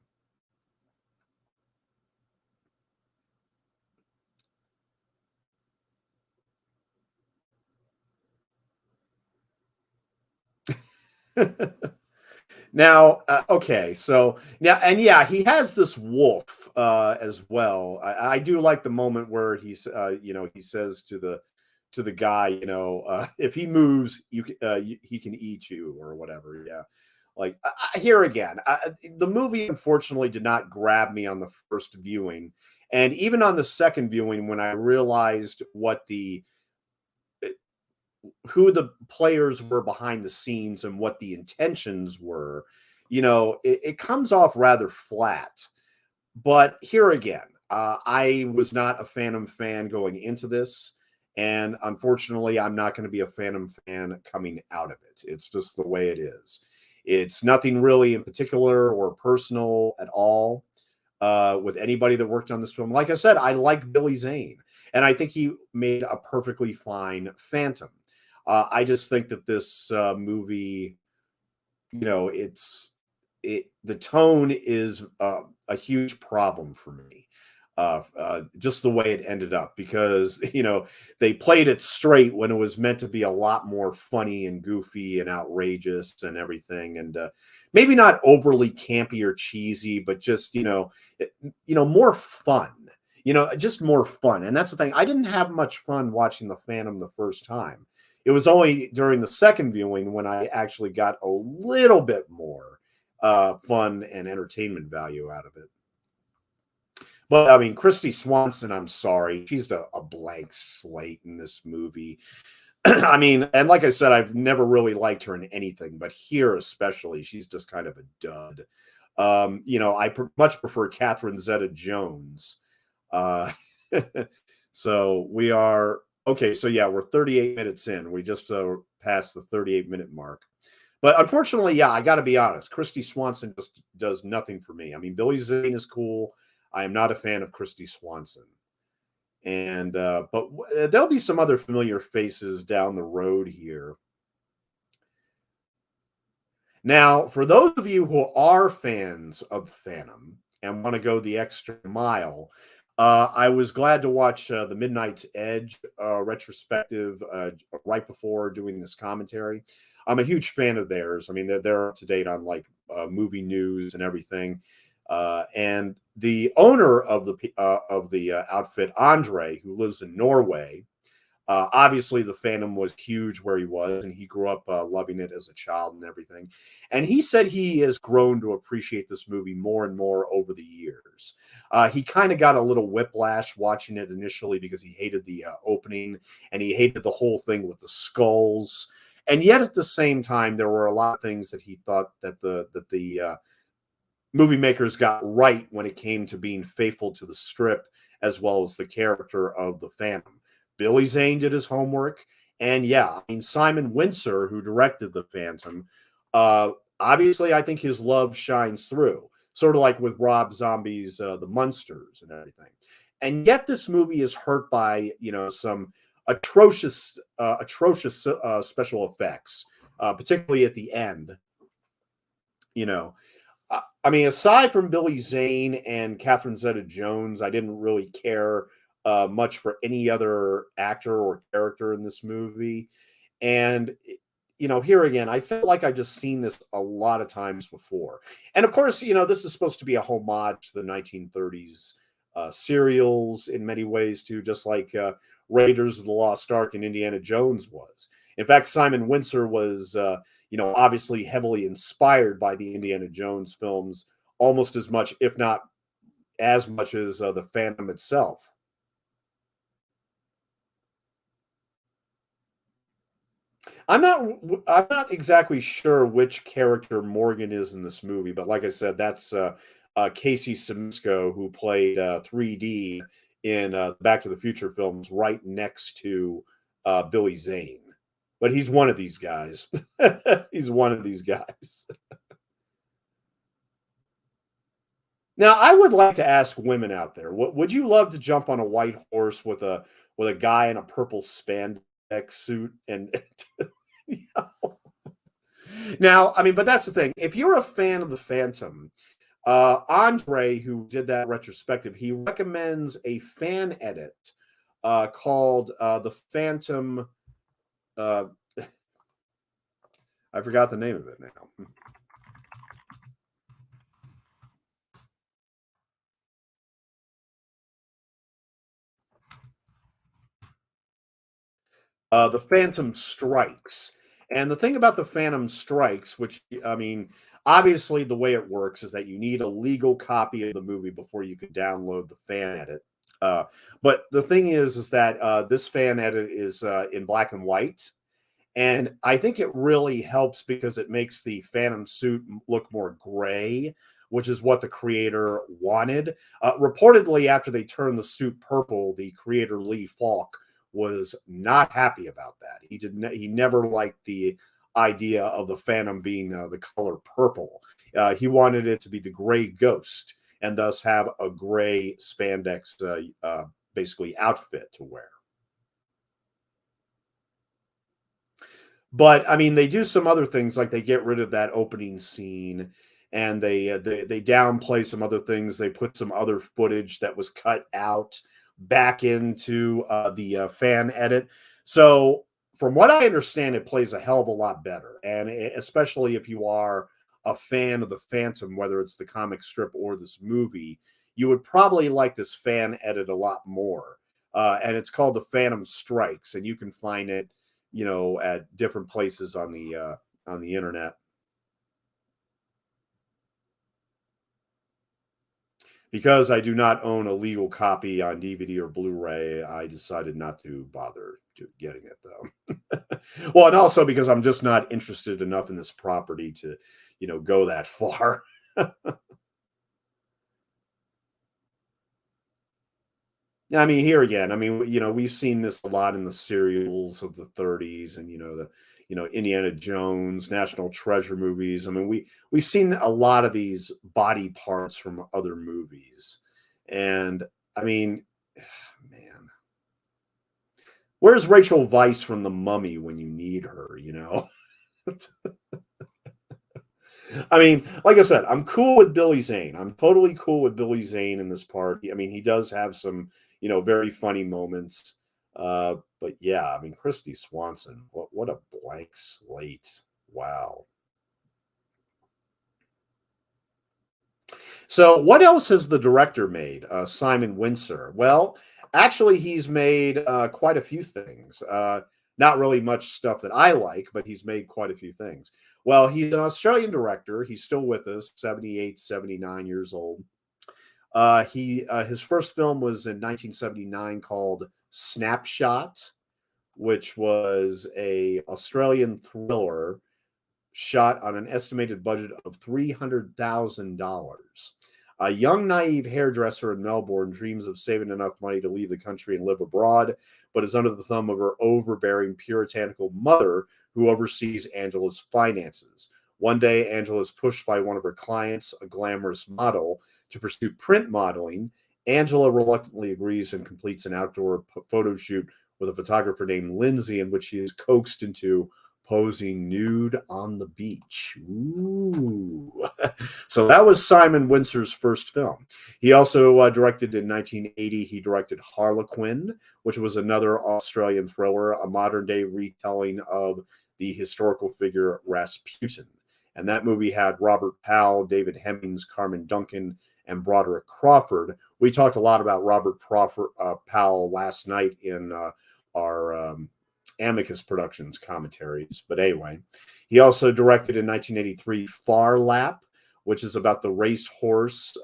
Now, okay, so now, and yeah, he has this wolf as well. I do like the moment where he says to the guy, if he moves, he can eat you or whatever. Yeah, like here again, the movie unfortunately did not grab me on the first viewing, and even on the second viewing, when I realized what the who the players were behind the scenes and what the intentions were, it comes off rather flat. But here again, I was not a Phantom fan going into this. And unfortunately, I'm not going to be a Phantom fan coming out of it. It's just the way it is. It's nothing really in particular or personal at all with anybody that worked on this film. Like I said, I like Billy Zane, and I think he made a perfectly fine Phantom. I just think that this movie, the tone is a huge problem for me. Just the way it ended up, because they played it straight when it was meant to be a lot more funny and goofy and outrageous and everything, and maybe not overly campy or cheesy, but just more fun. Just more fun. And that's the thing. I didn't have much fun watching The Phantom the first time. It was only during the second viewing when I actually got a little bit more fun and entertainment value out of it. But I mean, Kristy Swanson, I'm sorry, she's a blank slate in this movie. I mean, and like I said, I've never really liked her in anything, but here especially, she's just kind of a dud. I much prefer Catherine Zeta-Jones. Uh, so we are okay. So yeah, we're 38 minutes in. We just passed the 38-minute mark. But unfortunately, yeah, I got to be honest. Kristy Swanson just does nothing for me. I mean, Billy Zane is cool. I am not a fan of Kristy Swanson. And but there'll be some other familiar faces down the road here. Now, for those of you who are fans of Phantom and want to go the extra mile, I was glad to watch the Midnight's Edge retrospective right before doing this commentary. I'm a huge fan of theirs. I mean, they're up to date on like movie news and everything. And the owner of the outfit, Andre, who lives in Norway, obviously the Phantom was huge where he was, and he grew up loving it as a child and everything. And he said he has grown to appreciate this movie more and more over the years. He kind of got a little whiplash watching it initially because he hated the opening and he hated the whole thing with the skulls. And yet at the same time, there were a lot of things that he thought that the movie makers got right when it came to being faithful to the strip as well as the character of the Phantom. Billy Zane did his homework, and yeah, I mean Simon Wincer, who directed the Phantom, obviously I think his love shines through, sort of like with Rob Zombie's The Munsters and everything. And yet this movie is hurt by some atrocious special effects, particularly at the end. You know, I mean, aside from Billy Zane and Catherine Zeta-Jones, I didn't really care much for any other actor or character in this movie. And here again, I felt like I've just seen this a lot of times before. And of course, this is supposed to be a homage to the 1930s serials in many ways too, just like Raiders of the Lost Ark and Indiana Jones was. In fact, Simon Wincer was, obviously heavily inspired by the Indiana Jones films, almost as much, if not as much as the Phantom itself. I'm not exactly sure which character Morgan is in this movie, but like I said, that's Casey Simisco, who played 3D in Back to the Future films, right next to Billy Zane. But he's one of these guys. He's one of these guys. Now, I would like to ask women out there: would you love to jump on a white horse with a guy in a purple spandex suit and Now, I mean, but that's the thing. If you're a fan of the Phantom, Andre, who did that retrospective, he recommends a fan edit called "The Phantom." Uh, I forgot the name of it now. The Phantom Strikes. And the thing about the Phantom Strikes, which I mean, obviously the way it works is that you need a legal copy of the movie before you can download the fan edit. But the thing is that this fan edit is in black and white, and I think it really helps because it makes the Phantom suit look more gray, which is what the creator wanted. Reportedly, after they turned the suit purple, the creator Lee Falk was not happy about that. He never liked the idea of the Phantom being the color purple. He wanted it to be the gray ghost and thus have a gray spandex basically outfit to wear. But I mean, they do some other things, like they get rid of that opening scene, and they downplay some other things. They put some other footage that was cut out back into the fan edit. So, from what I understand, it plays a hell of a lot better, and especially if you are a fan of the Phantom, whether it's the comic strip or this movie, you would probably like this fan edit a lot more. And it's called The Phantom Strikes, and you can find it at different places on the internet. Because I do not own a legal copy on DVD or Blu-ray, I decided not to bother getting it though. Well, and also because I'm just not interested enough in this property to, go that far. I mean, here again, I mean, we've seen this a lot in the serials of the 30s and Indiana Jones, National Treasure movies. I mean, we've seen a lot of these body parts from other movies. And I mean, man, where's Rachel Weisz from The Mummy when you need her? I mean, like I said, I'm cool with Billy Zane. I'm totally cool with Billy Zane in this part. I mean, he does have some, very funny moments. But yeah, I mean, Kristy Swanson, what a blank slate. Wow. So, what else has the director made? Simon Wincer. Well, actually, he's made quite a few things. Not really much stuff that I like, but he's made quite a few things. Well, he's an Australian director. He's still with us, 78, 79 years old. He his first film was in 1979 called Snapshot, which was a Australian thriller shot on an estimated budget of $300,000. A young, naive hairdresser in Melbourne dreams of saving enough money to leave the country and live abroad, but is under the thumb of her overbearing, puritanical mother who oversees Angela's finances. One day, Angela is pushed by one of her clients, a glamorous model, to pursue print modeling. Angela reluctantly agrees and completes an outdoor photo shoot with a photographer named Lindsay, in which she is coaxed into posing nude on the beach. Ooh. So that was Simon Wincer's first film. He also directed in 1980, he directed Harlequin, which was another Australian thriller, a modern day retelling of the historical figure Rasputin. And that movie had Robert Powell, David Hemmings, Carmen Duncan, and Broderick Crawford. We talked a lot about Robert Powell last night in our Amicus Productions commentaries. But anyway, he also directed in 1983 Far Lap, which is about the racehorse,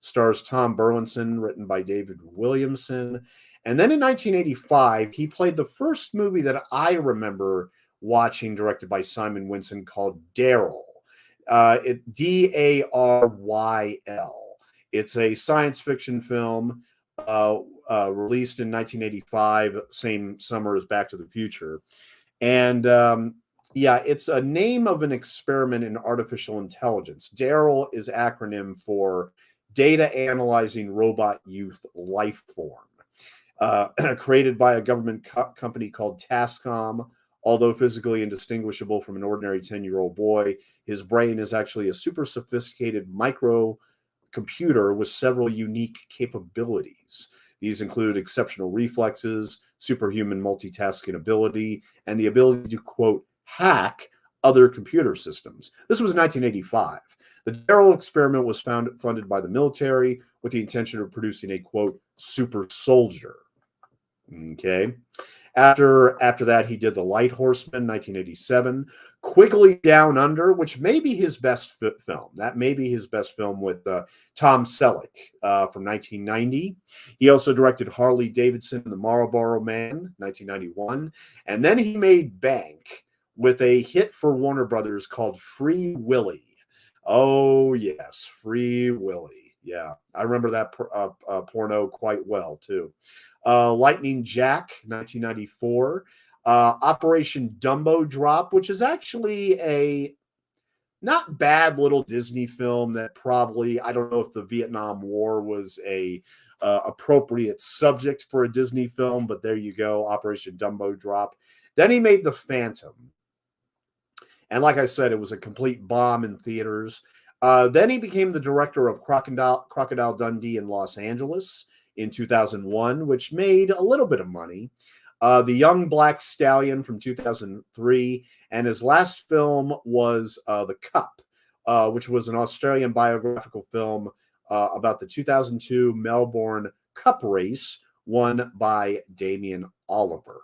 stars Tom Burlinson, written by David Williamson. And then in 1985, he played the first movie that I remember watching, directed by Simon Winson, called Daryl. Daryl. It's a science fiction film released in 1985, same summer as Back to the Future. And yeah, it's a name of an experiment in artificial intelligence. Daryl is acronym for Data Analyzing Robot Youth Life Form. Created by a government company called Tascom. Although physically indistinguishable from an ordinary 10-year-old boy, his brain is actually a super sophisticated microcomputer with several unique capabilities. These include exceptional reflexes, superhuman multitasking ability, and the ability to, quote, hack other computer systems. This was 1985. The Daryl experiment was funded by the military with the intention of producing a, quote, super soldier. Okay. After that, he did The Light Horseman, 1987. Quigley Down Under, which may be his best film. That may be his best film with Tom Selleck from 1990. He also directed Harley Davidson and the Marlboro Man, 1991. And then he made bank with a hit for Warner Brothers called Free Willy. Oh, yes, Free Willy. Yeah, I remember that porno quite well, too. Lightning Jack, 1994. Operation Dumbo Drop, which is actually a not bad little Disney film that probably, I don't know if the Vietnam War was a appropriate subject for a Disney film, but there you go, Operation Dumbo Drop. Then he made The Phantom. And like I said, it was a complete bomb in theaters. Then he became the director of Crocodile Dundee in Los Angeles in 2001, which made a little bit of money. The Young Black Stallion from 2003, and his last film was The Cup, which was an Australian biographical film about the 2002 Melbourne Cup race won by Damien Oliver.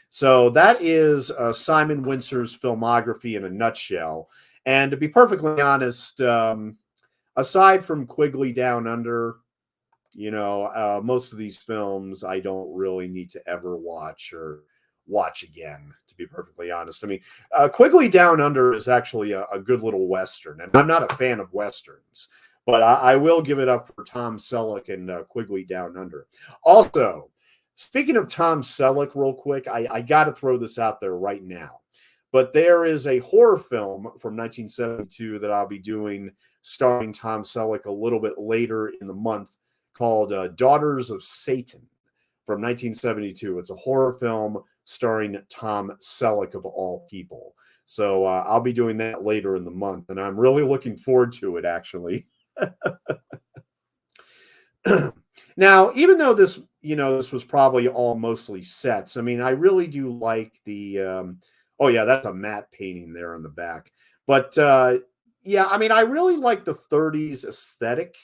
So that is Simon Wincer's filmography in a nutshell. And to be perfectly honest, aside from Quigley Down Under, you know, most of these films I don't really need to ever watch or watch again, to be perfectly honest. I mean, Quigley Down Under is actually a good little Western, and I'm not a fan of Westerns, but I will give it up for Tom Selleck and Quigley Down Under. Also, speaking of Tom Selleck, real quick, I got to throw this out there right now. But there is a horror film from 1972 that I'll be doing starring Tom Selleck a little bit later in the month, called Daughters of Satan from 1972. It's a horror film starring Tom Selleck, of all people. So I'll be doing that later in the month, and I'm really looking forward to it, actually. Now, even though this was probably all mostly sets, I mean, I really do like the, oh yeah, that's a matte painting there in the back. But yeah, I mean, I really like the 30s aesthetic.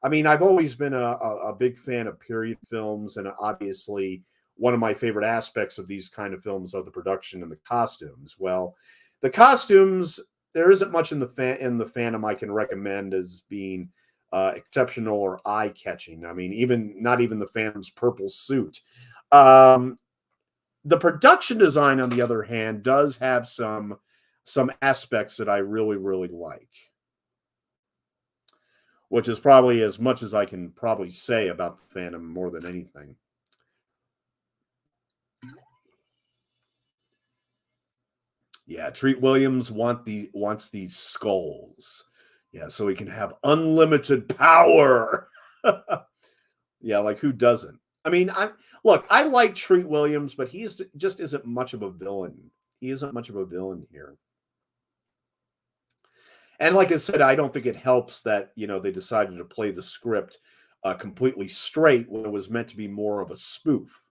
I mean, I've always been a big fan of period films, and obviously one of my favorite aspects of these kind of films are the production and the costumes. Well, the costumes, there isn't much in the Phantom I can recommend as being exceptional or eye-catching. I mean, not even the Phantom's purple suit. The production design, on the other hand, does have some aspects that I really, really like, which is probably as much as I can probably say about the Phantom more than anything. Yeah, Treat Williams wants these skulls. Yeah, so he can have unlimited power. Yeah, like who doesn't? I mean, I like Treat Williams, but he's just isn't much of a villain. He isn't much of a villain here. And like I said, I don't think it helps that, they decided to play the script completely straight when it was meant to be more of a spoof.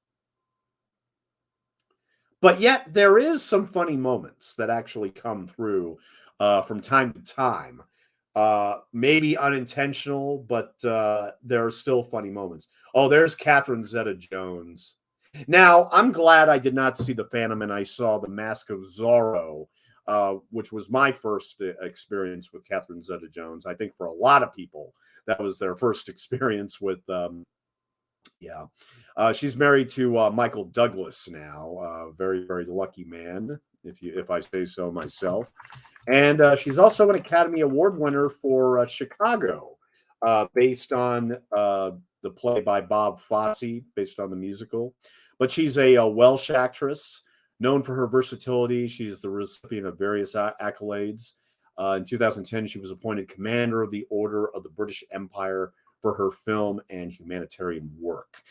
But yet there is some funny moments that actually come through from time to time. Maybe unintentional, but there are still funny moments. Oh, there's Catherine Zeta-Jones. Now, I'm glad I did not see The Phantom and I saw The Mask of Zorro, which was my first experience with Catherine Zeta-Jones. I think for a lot of people, that was their first experience with yeah. She's married to Michael Douglas now. Very, very lucky man, if I say so myself. And she's also an Academy Award winner for Chicago, based on the play by Bob Fosse, based on the musical. But she's a Welsh actress known for her versatility. She's the recipient of various accolades. In 2010, she was appointed Commander of the Order of the British Empire for her film and humanitarian work.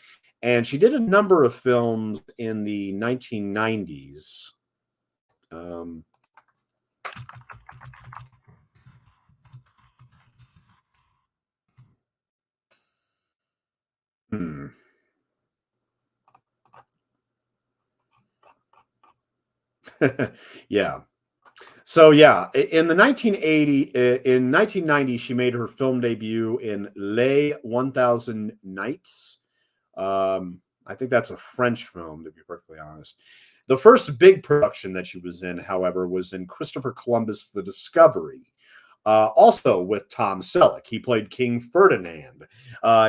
And she did a number of films in the 1990s. Hmm. Yeah. So yeah, in 1990, she made her film debut in Les 1000 Nights. I think that's a French film, to be perfectly honest. The first big production that she was in, however, was in Christopher Columbus: The Discovery, also with Tom Selleck. He played King Ferdinand.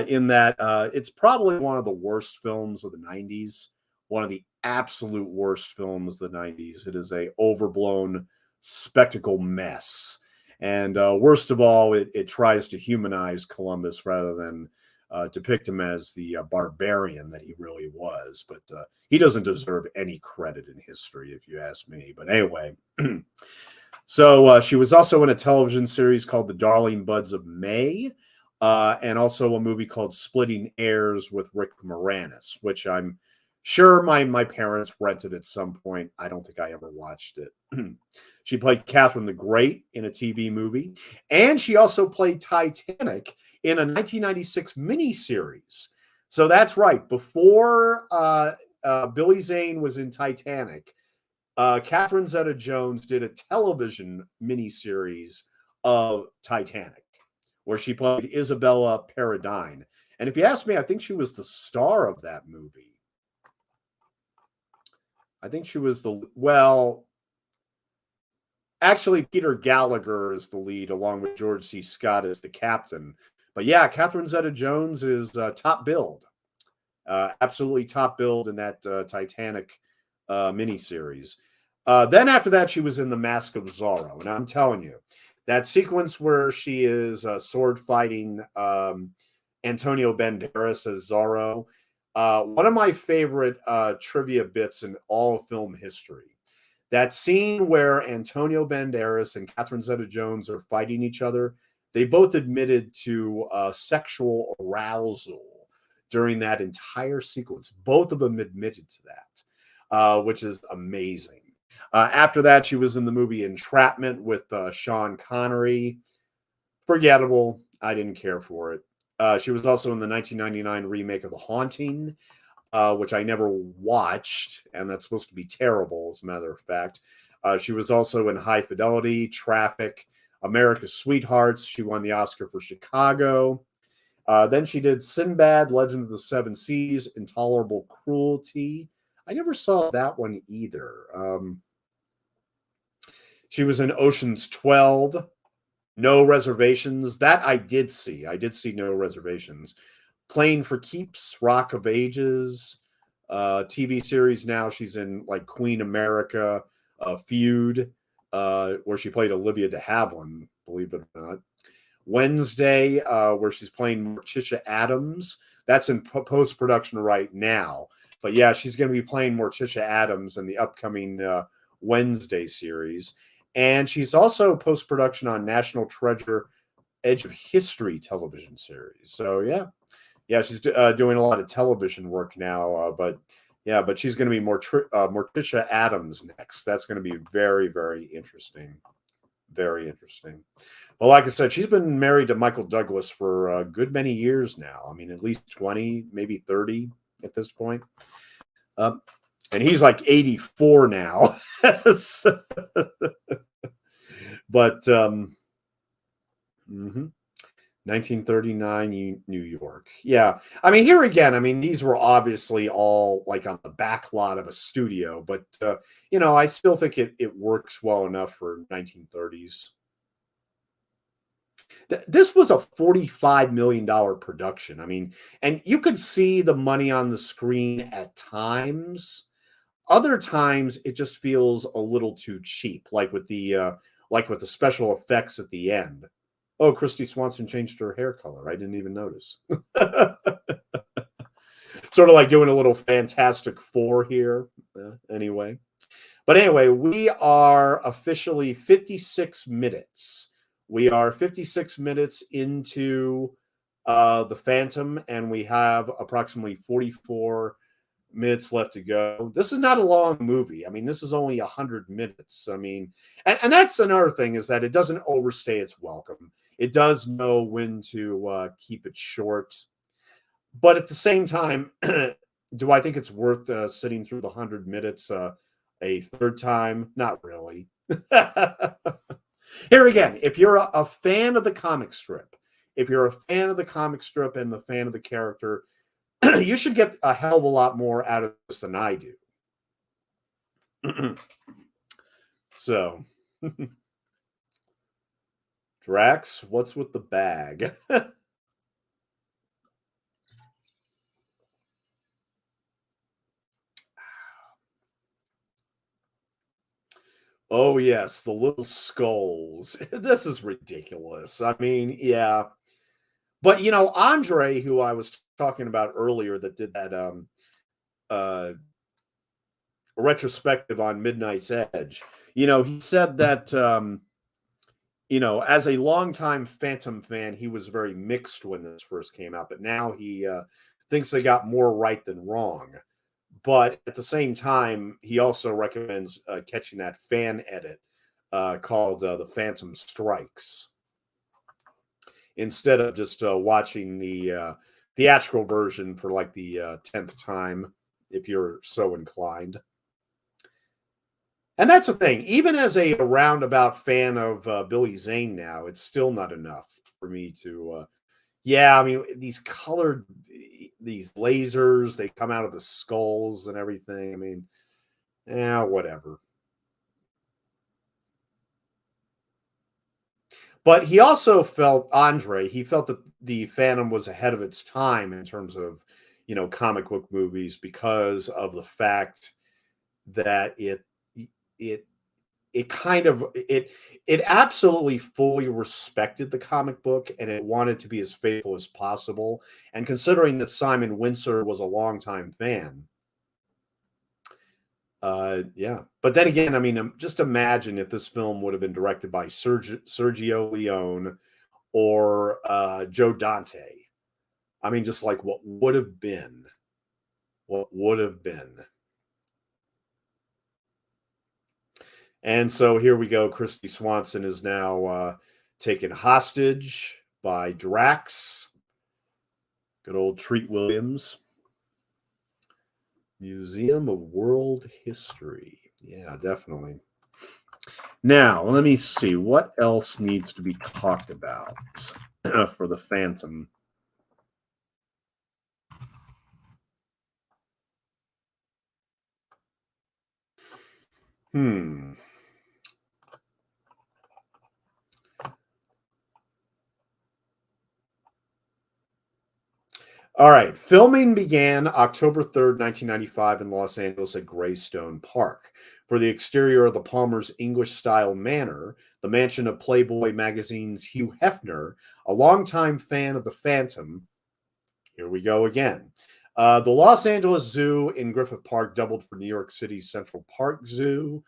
In that, it's probably one of the worst films of the 90s, one of the absolute worst films of the 90s. It is a overblown spectacle mess. And worst of all, it tries to humanize Columbus rather than depict him as the barbarian that he really was. But he doesn't deserve any credit in history, if you ask me. But anyway, so she was also in a television series called The Darling Buds of May, and also a movie called Splitting Heirs with Rick Moranis, which I'm sure my parents rented at some point. I don't think I ever watched it. She played Catherine the Great in a TV movie, and she also played Titanic in a 1996 miniseries. So that's right. Before Billy Zane was in Titanic, Catherine Zeta-Jones did a television miniseries of Titanic, where she played Isabella Paradine. And if you ask me, I think she was the star of that movie. I think she was actually, Peter Gallagher is the lead, along with George C. Scott as the captain. But yeah, Catherine Zeta-Jones is top billed. Absolutely top billed in that Titanic miniseries. Then after that, she was in The Mask of Zorro. And I'm telling you, that sequence where she is sword fighting Antonio Banderas as Zorro, one of my favorite trivia bits in all film history. That scene where Antonio Banderas and Catherine Zeta-Jones are fighting each other, they both admitted to sexual arousal during that entire sequence. Both of them admitted to that, which is amazing. After that, she was in the movie Entrapment with Sean Connery. Forgettable. I didn't care for it. She was also in the 1999 remake of The Haunting, which I never watched, and that's supposed to be terrible, as a matter of fact. She was also in High Fidelity, Traffic, America's Sweethearts. She won the Oscar for Chicago. Then she did Sinbad, Legend of the Seven Seas, Intolerable Cruelty. I never saw that one either. She was in Ocean's 12, No Reservations. That I did see. I did see No Reservations. Playing for Keeps, Rock of Ages, TV series now. She's in like Queen America, Feud, where she played Olivia de Havilland, believe it or not. Wednesday, where she's playing Morticia Adams. That's in post-production right now. But yeah, she's going to be playing Morticia Adams in the upcoming Wednesday series. And she's also post-production on National Treasure Edge of History television series. So yeah, she's doing a lot of television work now, but Yeah, but she's going to be Morticia Adams next. That's going to be very, very interesting. Very interesting. Well, like I said, she's been married to Michael Douglas for a good many years now. I mean, at least 20, maybe 30 at this point. And he's like 84 now. But 1939 New York. Yeah. I mean, here again, I mean, these were obviously all like on the back lot of a studio, but I still think it works well enough for 1930s. This was a $45 million production. I mean, and you could see the money on the screen at times. Other times it just feels a little too cheap, like with the special effects at the end. Oh, Kristy Swanson changed her hair color. I didn't even notice. Sort of like doing a little Fantastic Four here. Anyway. But anyway, we are officially 56 minutes. We are 56 minutes into The Phantom, and we have approximately 44 minutes left to go. This is not a long movie. I mean, this is only 100 minutes. I mean, and that's another thing, is that it doesn't overstay its welcome. It does know when to keep it short. But at the same time, do I think it's worth sitting through the 100 minutes a third time? Not really. Here again, if you're a fan of the comic strip, if you're a fan of the comic strip and the fan of the character, you should get a hell of a lot more out of this than I do. So, Drax, what's with the bag? Oh, yes, the little skulls. This is ridiculous. I mean, yeah. But, Andre, who I was talking about earlier, that did that uh, retrospective on Midnight's Edge, he said that, as a longtime Phantom fan, he was very mixed when this first came out, but now he thinks they got more right than wrong. But at the same time, he also recommends catching that fan edit called The Phantom Strikes, instead of just watching the theatrical version for like the 10th time, if you're so inclined. And that's the thing. Even as a roundabout fan of Billy Zane now, it's still not enough for me to. Yeah, I mean, these lasers, they come out of the skulls and everything. I mean, yeah, whatever. But he also felt, he felt that the Phantom was ahead of its time in terms of, comic book movies, because of the fact that it it absolutely fully respected the comic book, and it wanted to be as faithful as possible. And considering that Simon Wincer was a longtime fan, yeah. But then again, I mean, just imagine if this film would have been directed by Sergio Leone or Joe Dante. I mean, just like what would have been. What would have been. And so here we go. Kristy Swanson is now taken hostage by Drax. Good old Treat Williams. Museum of World History. Yeah, definitely. Now, let me see. What else needs to be talked about for the Phantom? All right. Filming began October 3rd, 1995 in Los Angeles at Greystone Park. For the exterior of the Palmer's English-style manor, the mansion of Playboy magazine's Hugh Hefner, a longtime fan of the Phantom. Here we go again. The Los Angeles Zoo in Griffith Park doubled for New York City's Central Park Zoo,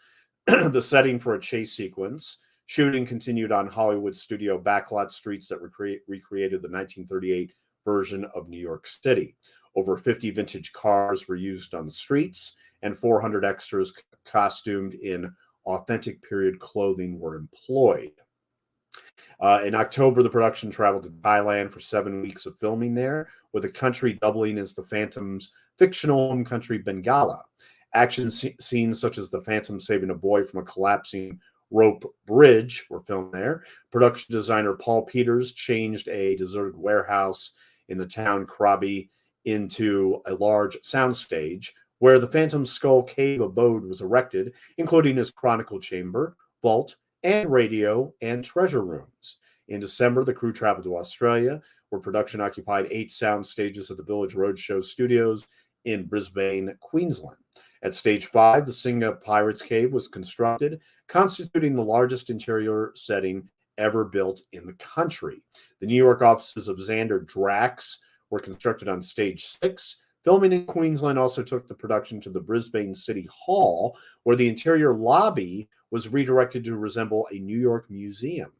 the setting for a chase sequence. Shooting continued on Hollywood studio backlot streets that recreated the 1938 version of New York City. Over 50 vintage cars were used on the streets, and 400 extras costumed in authentic period clothing were employed. In October, the production traveled to Thailand for 7 weeks of filming there, with the country doubling as the Phantom's fictional home country, Bengala. Action scenes such as the Phantom saving a boy from a collapsing rope bridge were filmed there. Production designer Paul Peters changed a deserted warehouse in the town Krabi into a large soundstage where the Phantom's Skull Cave abode was erected, including his chronicle chamber, vault, and radio and treasure rooms. In December, the crew traveled to Australia, where production occupied 8 sound stages at the Village Roadshow Studios in Brisbane, Queensland. At stage 5, the Singa Pirates Cave was constructed, constituting the largest interior setting ever built in the country. The New York offices of Xander Drax were constructed on stage 6. Filming in Queensland also took the production to the Brisbane City Hall, where the interior lobby was redirected to resemble a New York museum,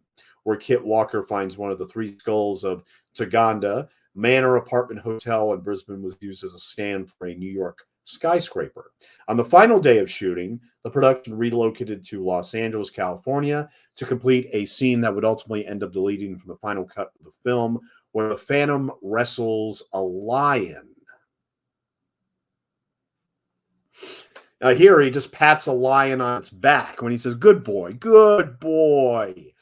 where Kit Walker finds one of the 3 skulls of Taganda. Manor Apartment Hotel in Brisbane was used as a stand for a New York skyscraper. On the final day of shooting, the production relocated to Los Angeles, California, to complete a scene that would ultimately end up deleting from the final cut of the film, where the Phantom wrestles a lion. Now here he just pats a lion on its back when he says, "Good boy, good boy."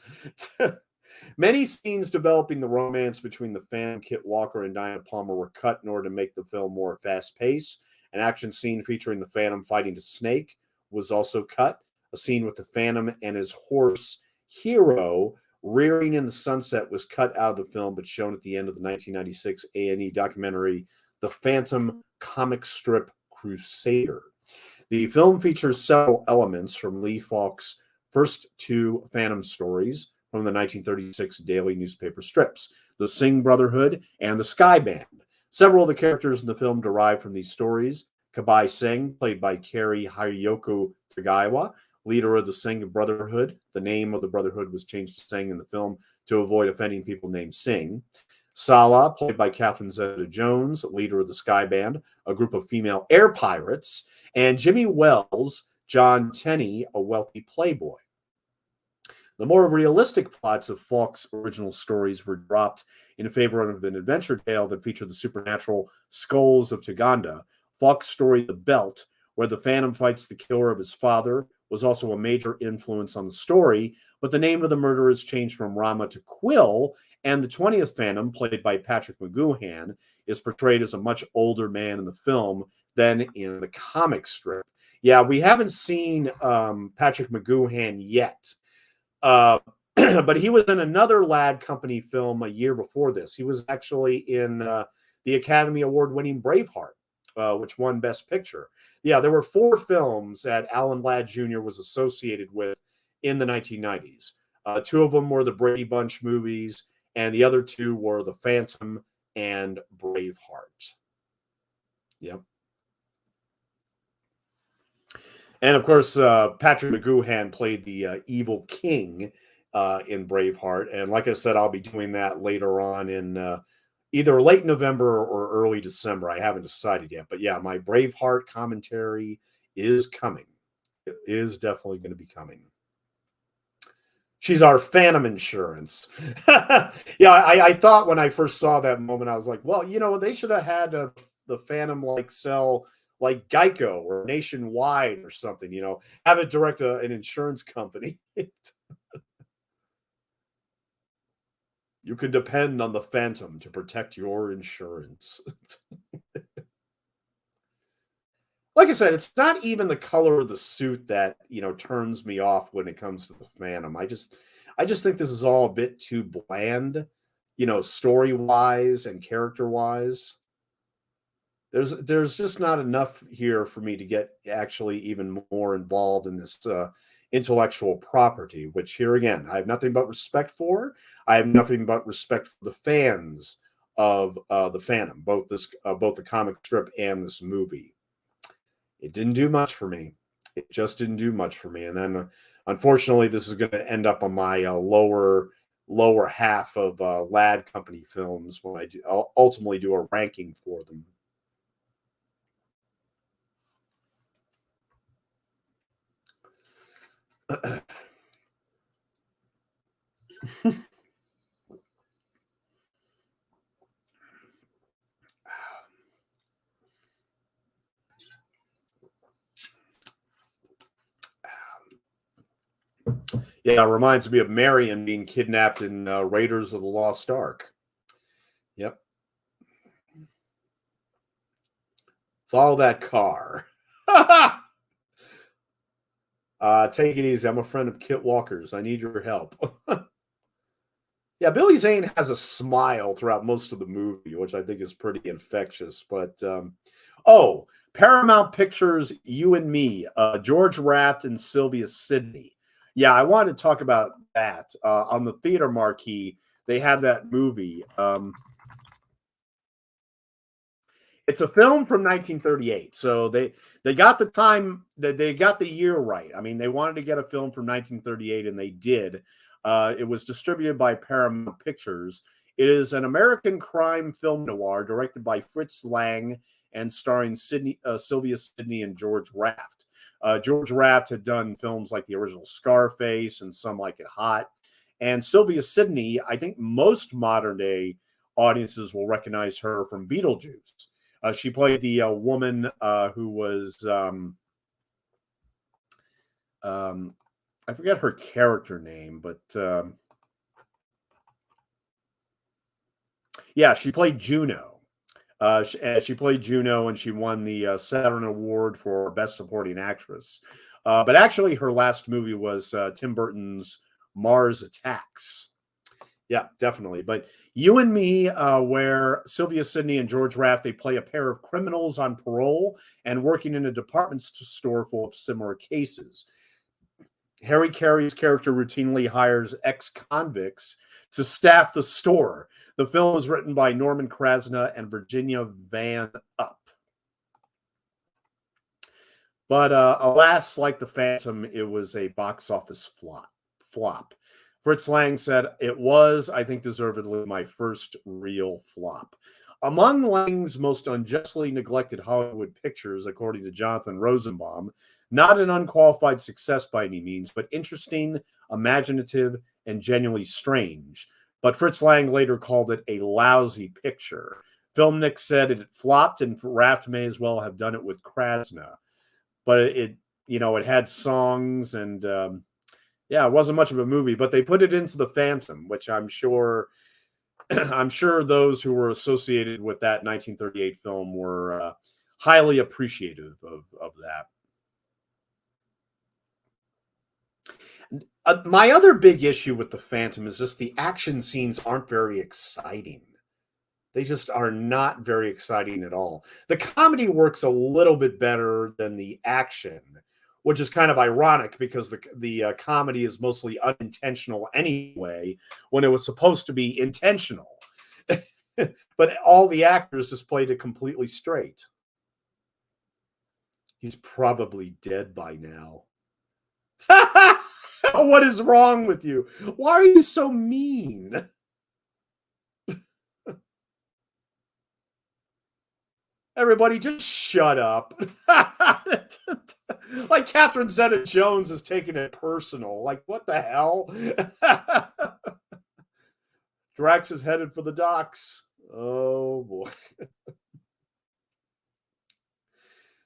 Many scenes developing the romance between the Phantom, Kit Walker, and Diana Palmer were cut in order to make the film more fast-paced. An action scene featuring the Phantom fighting a snake was also cut. A scene with the Phantom and his horse, Hero, rearing in the sunset was cut out of the film, but shown at the end of the 1996 A&E documentary, The Phantom Comic Strip Crusader. The film features several elements from Lee Falk's first 2 Phantom stories from the 1936 daily newspaper strips, The Singh Brotherhood and The Sky Band. Several of the characters in the film derive from these stories. Kabai Singh, played by Kari Hayako Tagawa, leader of the Singh Brotherhood. The name of the Brotherhood was changed to Singh in the film to avoid offending people named Singh. Sala, played by Catherine Zeta-Jones, leader of the Sky Band, a group of female air pirates. And Jimmy Wells, John Tenney, a wealthy playboy. The more realistic plots of Falk's original stories were dropped in favor of an adventure tale that featured the supernatural skulls of Taganda. Falk's story, The Belt, where the Phantom fights the killer of his father, was also a major influence on the story, but the name of the murderer is changed from Rama to Quill, and the 20th Phantom, played by Patrick McGoohan, is portrayed as a much older man in the film than in the comic strip. Yeah, we haven't seen Patrick McGoohan yet. But he was in another Lad Company film a year before this. He was actually in the Academy Award-winning Braveheart, which won Best Picture. Yeah, there were 4 films that Alan Ladd Jr. was associated with in the 1990s. 2 of them were the Brady Bunch movies, and the other 2 were The Phantom and Braveheart. Yep. And of course, Patrick McGoohan played the evil king in Braveheart. And like I said, I'll be doing that later on in either late November or early December. I haven't decided yet. But yeah, my Braveheart commentary is coming. It is definitely going to be coming. She's our Phantom insurance. Yeah, I thought when I first saw that moment, I was like, well, you know, they should have had the Phantom like sell like Geico or Nationwide or something, you know, have it direct an insurance company. You can depend on the Phantom to protect your insurance. Like I said, it's not even the color of the suit that, you know, turns me off when it comes to the Phantom. I just think this is all a bit too bland, you know, story-wise and character-wise. There's just not enough here for me to get actually even more involved in this intellectual property, which here again, I have nothing but respect for. I have nothing but respect for the fans of the Phantom, both the comic strip and this movie. It didn't do much for me. It just didn't do much for me. And then, unfortunately, this is going to end up on my lower half of Lad Company films when I ultimately do a ranking for them. Yeah, it reminds me of Marion being kidnapped in Raiders of the Lost Ark. Yep. Follow that car. Take it easy. I'm a friend of Kit Walker's. I need your help. Yeah, Billy Zane has a smile throughout most of the movie, which I think is pretty infectious. But oh, Paramount Pictures, You and Me, George Raft and Sylvia Sidney. Yeah, I wanted to talk about that. On the theater marquee, they had that movie. It's a film from 1938, so they got the time that they got the year right. I mean, they wanted to get a film from 1938, and they did. It was distributed by Paramount Pictures. It is an American crime film noir directed by Fritz Lang and starring Sylvia Sidney and George Raft. George Raft had done films like the original Scarface and Some Like It Hot. And Sylvia Sidney, I think most modern day audiences will recognize her from Beetlejuice. She played the woman who was, I forget her character name, but yeah, she played Juno. She played Juno, and she won the Saturn Award for Best Supporting Actress. But actually, her last movie was Tim Burton's Mars Attacks. Yeah, definitely. But You and Me, where Sylvia Sidney and George Raft, they play a pair of criminals on parole and working in a department store full of similar cases. Harry Carey's character routinely hires ex-convicts to staff the store. The film was written by Norman Krasna and Virginia Van Up. But alas, like The Phantom, it was a box office flop. Fritz Lang said, it was, I think, deservedly my first real flop. Among Lang's most unjustly neglected Hollywood pictures, according to Jonathan Rosenbaum, not an unqualified success by any means, but interesting, imaginative, and genuinely strange. But Fritz Lang later called it a lousy picture. Filmnik said it had flopped, and Raft may as well have done it with Krasna. But it had songs, and yeah, it wasn't much of a movie, but they put it into The Phantom, which I'm sure those who were associated with that 1938 film were highly appreciative of that. My other big issue with The Phantom is just the action scenes aren't very exciting. They just are not very exciting at all. The comedy works a little bit better than the action, which is kind of ironic because the comedy is mostly unintentional anyway, when it was supposed to be intentional. But all the actors just played it completely straight. He's probably dead by now. What is wrong with you? Why are you so mean? Everybody, just shut up. Like Catherine Zeta-Jones is taking it personal. Like, what the hell? Drax is headed for the docks. Oh, boy.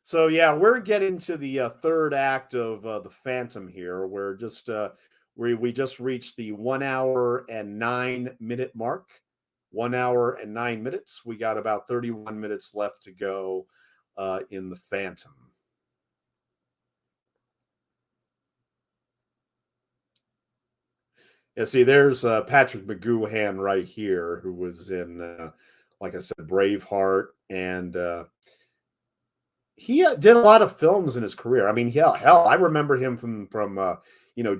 So, yeah, we're getting to the third act of The Phantom here. We're just, we just reached the 1 hour and 9 minute mark. 1 hour and 9 minutes. We got about 31 minutes left to go in The Phantom. Yeah, see, there's Patrick McGoohan right here, who was in, like I said, Braveheart, and he did a lot of films in his career. I mean, hell, I remember him from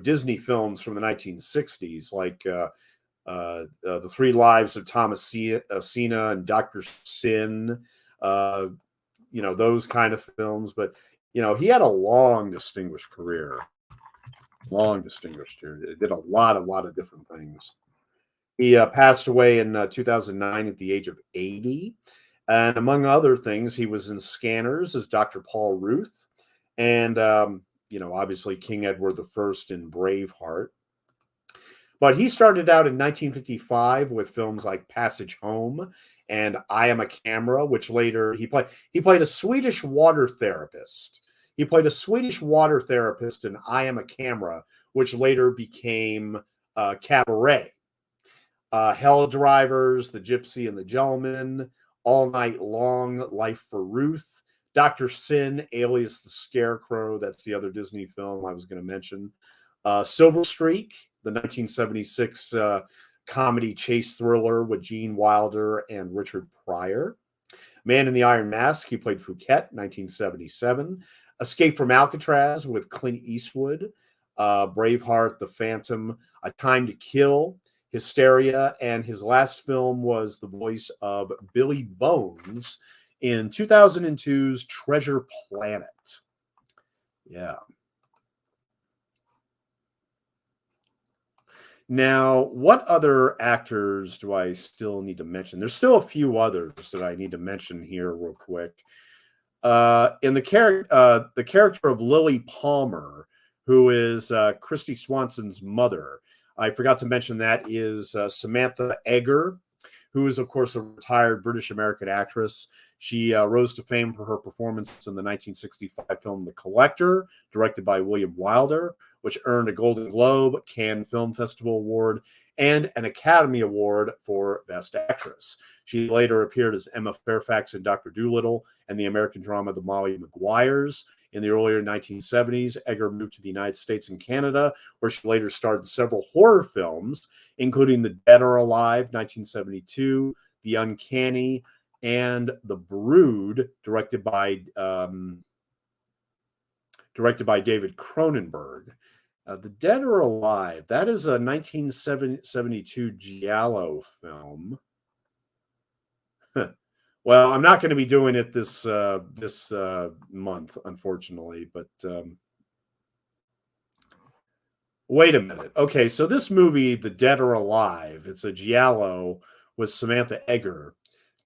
Disney films from the 1960s, like The Three Lives of Thomasina and Dr. Sin, those kind of films. But he had a long, distinguished career. Long distinguished here. It did a lot of different things. He passed away in 2009 at the age of 80. And among other things, he was in Scanners as Dr. Paul Ruth. And, obviously King Edward I in Braveheart. But he started out in 1955 with films like Passage Home and I Am a Camera, which later he played a Swedish water therapist. He played a Swedish water therapist in I Am a Camera, which later became Cabaret. Hell Drivers, The Gypsy and the Gentleman, All Night Long, Life for Ruth, Dr. Sin, alias the Scarecrow. That's the other Disney film I was going to mention. Silver Streak, the 1976 comedy chase thriller with Gene Wilder and Richard Pryor. Man in the Iron Mask, he played Fouquet, 1977. Escape from Alcatraz with Clint Eastwood. Braveheart, The Phantom, A Time to Kill, Hysteria, and his last film was the voice of Billy Bones in 2002's Treasure Planet. Yeah. Now, what other actors do I still need to mention? There's still a few others that I need to mention here real quick. In the character of Lily Palmer, who is Kristy Swanson's mother, I forgot to mention that is Samantha Eggar, who is, of course, a retired British-American actress. She rose to fame for her performance in the 1965 film The Collector, directed by William Wilder, which earned a Golden Globe, Cannes Film Festival Award, and an Academy Award for Best Actress. She later appeared as Emma Fairfax in Dr. Dolittle and the American drama The Molly Maguires. In the earlier 1970s, Eggar moved to the United States and Canada, where she later starred in several horror films, including The Dead Are Alive, 1972, The Uncanny, and The Brood, directed by David Cronenberg. The Dead Are Alive, that is a 1972 Giallo film. Well, I'm not going to be doing it this month, unfortunately, but wait a minute. Okay, so this movie, The Dead Are Alive, it's a Giallo with Samantha Eggar.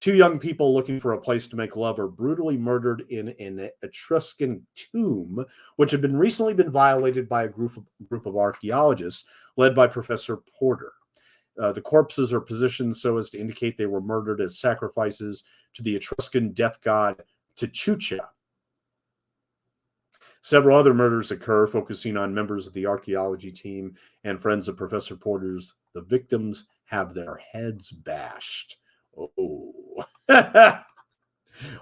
Two young people looking for a place to make love are brutally murdered in an Etruscan tomb, which had recently been violated by a group of archaeologists led by Professor Porter. The corpses are positioned so as to indicate they were murdered as sacrifices to the Etruscan death god Tchucha. Several other murders occur, focusing on members of the archaeology team and friends of Professor Porter's. The victims have their heads bashed. Oh,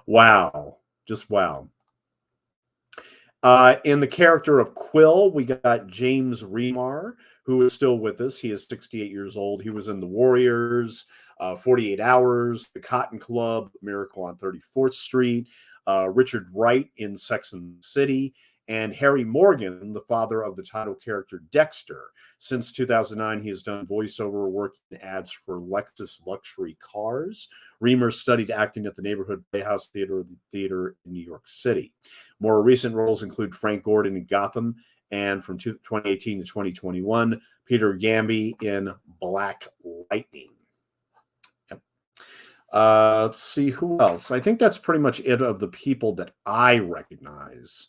wow. Just wow. In the character of Quill, we got James Remar, who is still with us. He is 68 years old. He was in The Warriors, 48 Hours, The Cotton Club, Miracle on 34th Street, Richard Wright in Sex and the City, and Harry Morgan, the father of the title character Dexter. Since 2009, he has done voiceover work in ads for Lexus luxury cars. Reamer studied acting at the Neighborhood Playhouse Theater in New York City. More recent roles include Frank Gordon in Gotham, and from 2018 to 2021, Peter Gamby in Black Lightning. Yep. Let's see who else. I think that's pretty much it of the people that I recognize.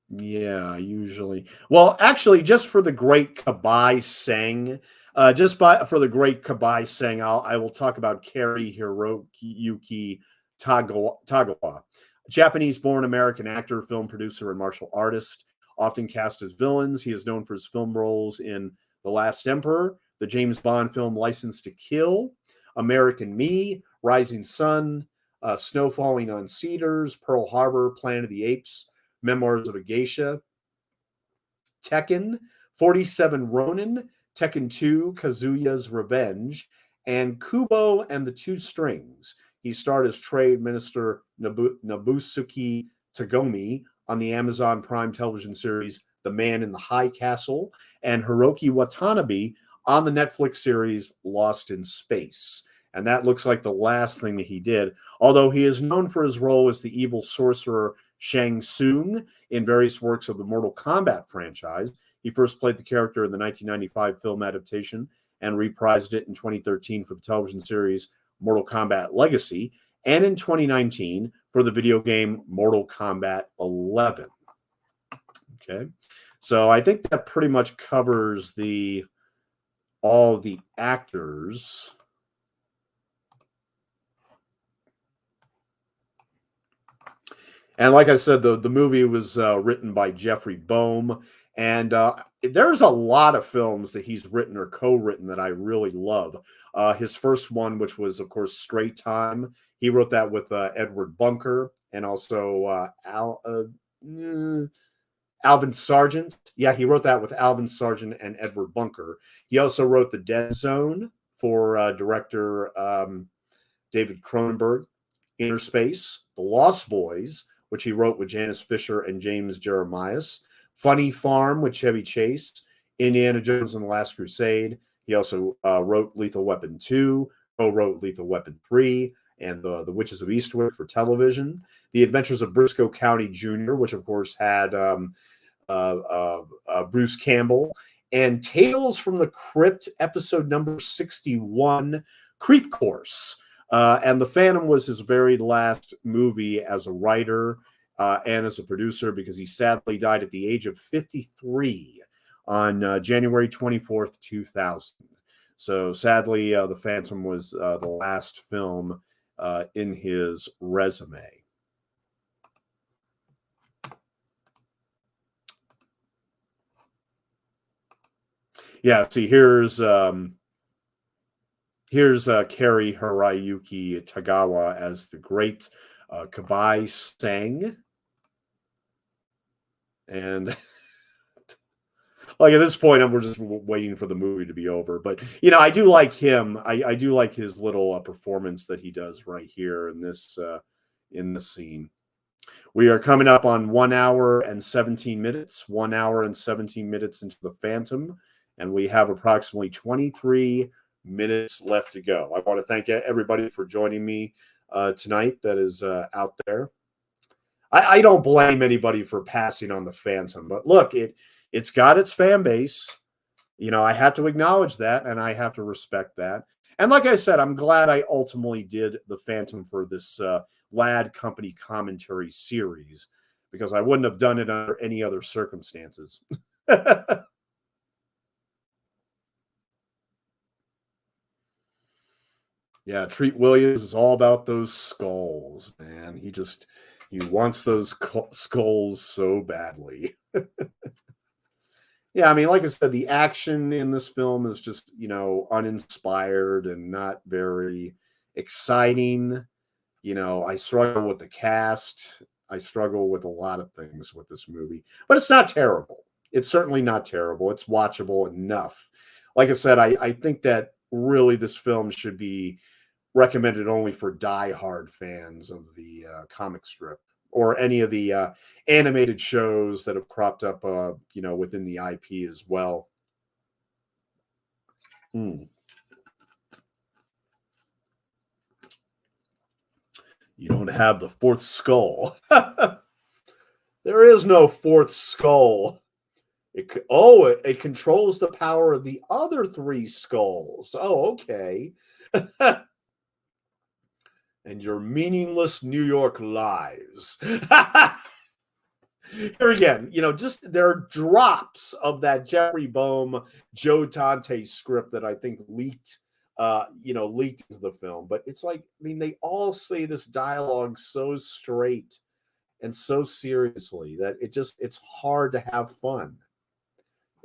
Yeah, usually. Well, actually, just for the great Kabai Seng, for the great Kabai Seng, I will talk about Kari Hiroyuki Tagawa, Japanese-born American actor, film producer, and martial artist. Often cast as villains, he is known for his film roles in The Last Emperor, the James Bond film License to Kill, American Me, Rising Sun, Snow Falling on Cedars, Pearl Harbor, Planet of the Apes, Memoirs of a Geisha, Tekken, 47 Ronin, Tekken 2, Kazuya's Revenge, and Kubo and the Two Strings. He starred as Trade Minister Nobusuke Tagomi on the Amazon Prime television series The Man in the High Castle, and Hiroki Watanabe on the Netflix series Lost in Space. And that looks like the last thing that he did, although he is known for his role as the evil sorcerer Shang Tsung in various works of the Mortal Kombat franchise. He first played the character in the 1995 film adaptation and reprised it in 2013 for the television series Mortal Kombat Legacy. and in 2019 for the video game Mortal Kombat 11. Okay, so I think that pretty much covers all the actors. And like I said, the movie was written by Jeffrey Boehm, and there's a lot of films that he's written or co-written that I really love. His first one, which was of course Straight Time, he wrote that with Edward Bunker and also Alvin Sargent. Yeah, he wrote that with Alvin Sargent and Edward Bunker. He also wrote The Dead Zone for director David Cronenberg, Inner Space, The Lost Boys, which he wrote with Janice Fisher and James Jeremias, Funny Farm with Chevy Chase, Indiana Jones and the Last Crusade. He also wrote Lethal Weapon 2, co-wrote Lethal Weapon 3, and the Witches of Eastwick for television. The Adventures of Briscoe County Jr., which of course had Bruce Campbell, and Tales from the Crypt, episode number 61, Creep Course. And The Phantom was his very last movie as a writer and as a producer, because he sadly died at the age of 53 on January 24th, 2000. So sadly, The Phantom was the last film in his resume. Yeah, see, here's Kari Hirayuki Tagawa as the great Kabai Sang. And like at this point, we're just waiting for the movie to be over. But I do like him. I do like his little performance that he does right here in this scene. We are coming up on 1 hour and 17 minutes. 1 hour and 17 minutes into The Phantom, and we have approximately 23 minutes left to go. I want to thank everybody for joining me tonight that is out there. I don't blame anybody for passing on The Phantom, but look, it's got its fan base. I have to acknowledge that, and I have to respect that. And like I said, I'm glad I ultimately did The Phantom for this Lad Company commentary series, because I wouldn't have done it under any other circumstances. Yeah, Treat Williams is all about those skulls, man. He wants those skulls so badly. Yeah, I mean, like I said, the action in this film is just, uninspired and not very exciting. I struggle with the cast. I struggle with a lot of things with this movie, but it's not terrible. It's certainly not terrible. It's watchable enough. Like I said, I think that really this film should be recommended only for diehard fans of the comic strip or any of the animated shows that have cropped up, within the IP as well. You don't have the fourth skull. There is no fourth skull. It controls the power of the other three skulls. Oh, okay. And your meaningless New York lives. Here again, just there are drops of that Jeffrey Boehm, Joe Dante script that I think leaked into the film. But it's like, I mean, they all say this dialogue so straight and so seriously that it's hard to have fun,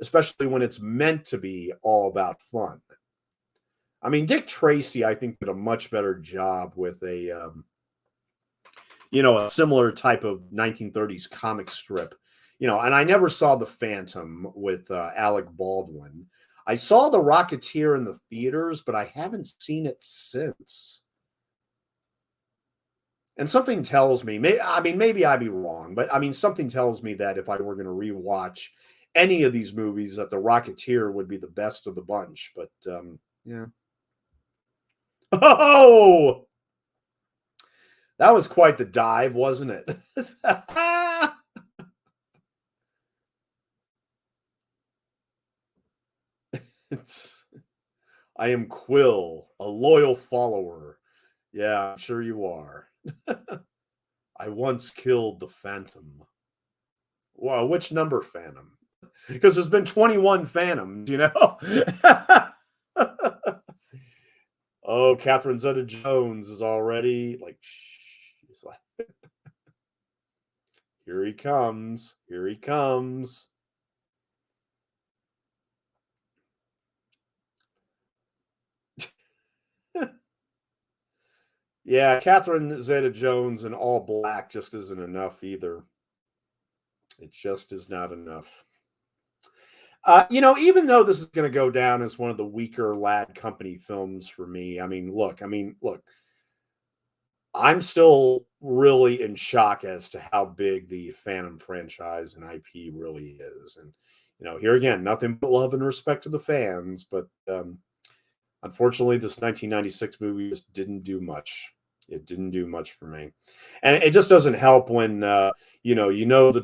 especially when it's meant to be all about fun. I mean, Dick Tracy, I think, did a much better job with a similar type of 1930s comic strip. And I never saw The Phantom with Alec Baldwin. I saw The Rocketeer in the theaters, but I haven't seen it since. And something tells me, maybe I'd be wrong, but I mean, something tells me that if I were going to rewatch any of these movies, that The Rocketeer would be the best of the bunch. But yeah. Oh, that was quite the dive, wasn't it? I am Quill, a loyal follower. Yeah, I'm sure you are. I once killed the Phantom. Well, which number Phantom? Because there's been 21 Phantoms, you know? Oh, Catherine Zeta-Jones is already like, shh. He's like, here he comes. Here he comes. Yeah, Catherine Zeta-Jones in all black just isn't enough either. It just is not enough. Even though this is going to go down as one of the weaker Lad Company films for me, look, I'm still really in shock as to how big the Phantom franchise and IP really is. And, here again, nothing but love and respect to the fans, but unfortunately, this 1996 movie just didn't do much. It didn't do much for me. And it just doesn't help when, the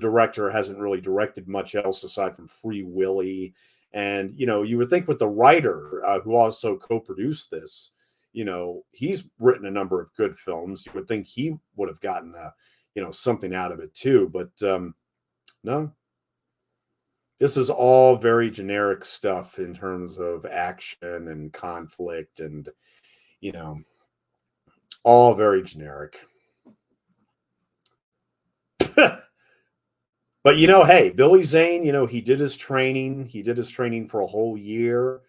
director hasn't really directed much else aside from Free Willy. And, you would think with the writer who also co produced this, he's written a number of good films. You would think he would have gotten, something out of it too. But no, this is all very generic stuff in terms of action and conflict and, you know, all very generic. But hey, Billy Zane, he did his training. He did his training for a whole year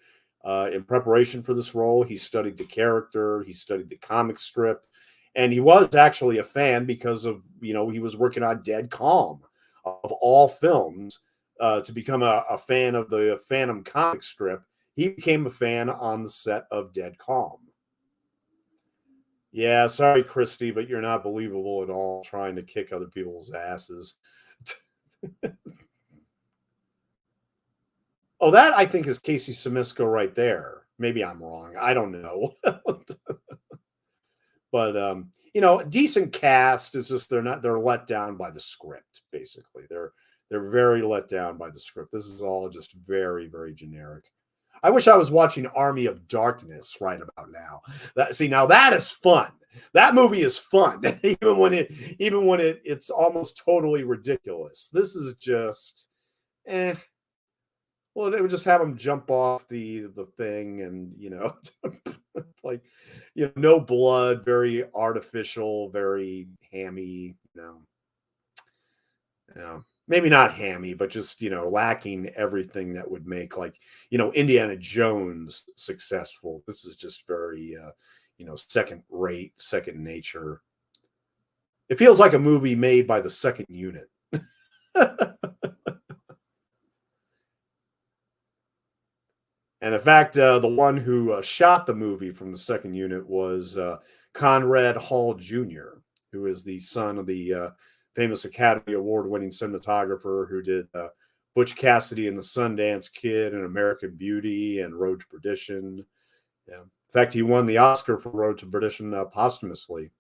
in preparation for this role. He studied the character, he studied the comic strip, and he was actually a fan because of he was working on Dead Calm of all films to become a fan of the Phantom comic strip. He became a fan on the set of Dead Calm. Yeah, sorry, Kristy, but you're not believable at all trying to kick other people's asses. Oh, that I think is Casey Simisco right there. Maybe I'm wrong. I don't know. But decent cast is just they're let down by the script, basically. They're very let down by the script. This is all just very, very generic. I wish I was watching Army of Darkness right about now. Now that is fun. That movie is fun, even when it's almost totally ridiculous. This is just eh. Well, they would just have him jump off the thing, and like no blood, very artificial, very hammy. Maybe not hammy, but just lacking everything that would make like Indiana Jones successful. This is just very second rate, second nature. It feels like a movie made by the second unit. And in fact, the one who shot the movie from the second unit was Conrad Hall Jr., who is the son of the famous Academy Award winning cinematographer who did Butch Cassidy and the Sundance Kid and American Beauty and Road to Perdition. Yeah. In fact, he won the Oscar for Road to Perdition posthumously.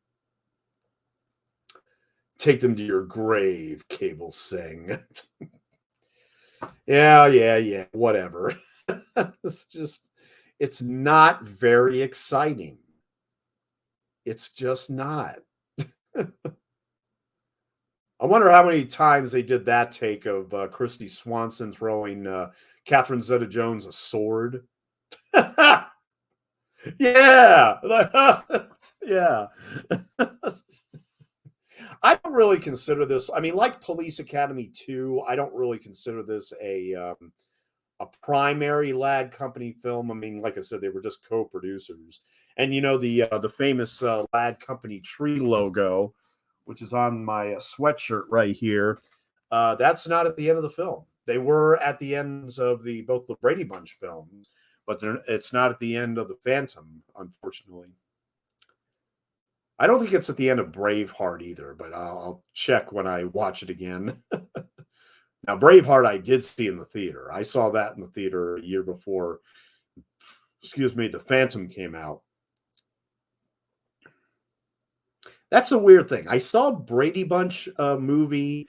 Take them to your grave, Cable Singh. Yeah, whatever. It's not very exciting. It's just not. I wonder how many times they did that take of Kristy Swanson throwing Catherine Zeta-Jones a sword. Yeah. Yeah. I don't really consider this, I mean, like Police Academy 2, I don't really consider this a primary Lad Company film. I mean, like I said, they were just co-producers. And the famous Lad Company tree logo, which is on my sweatshirt right here, that's not at the end of the film. They were at the ends of both the Brady Bunch films, but it's not at the end of the Phantom, unfortunately. I don't think it's at the end of Braveheart either, but I'll check when I watch it again. Now, Braveheart, I did see in the theater. I saw that in the theater a year before, the Phantom came out. That's a weird thing. I saw Brady Bunch movie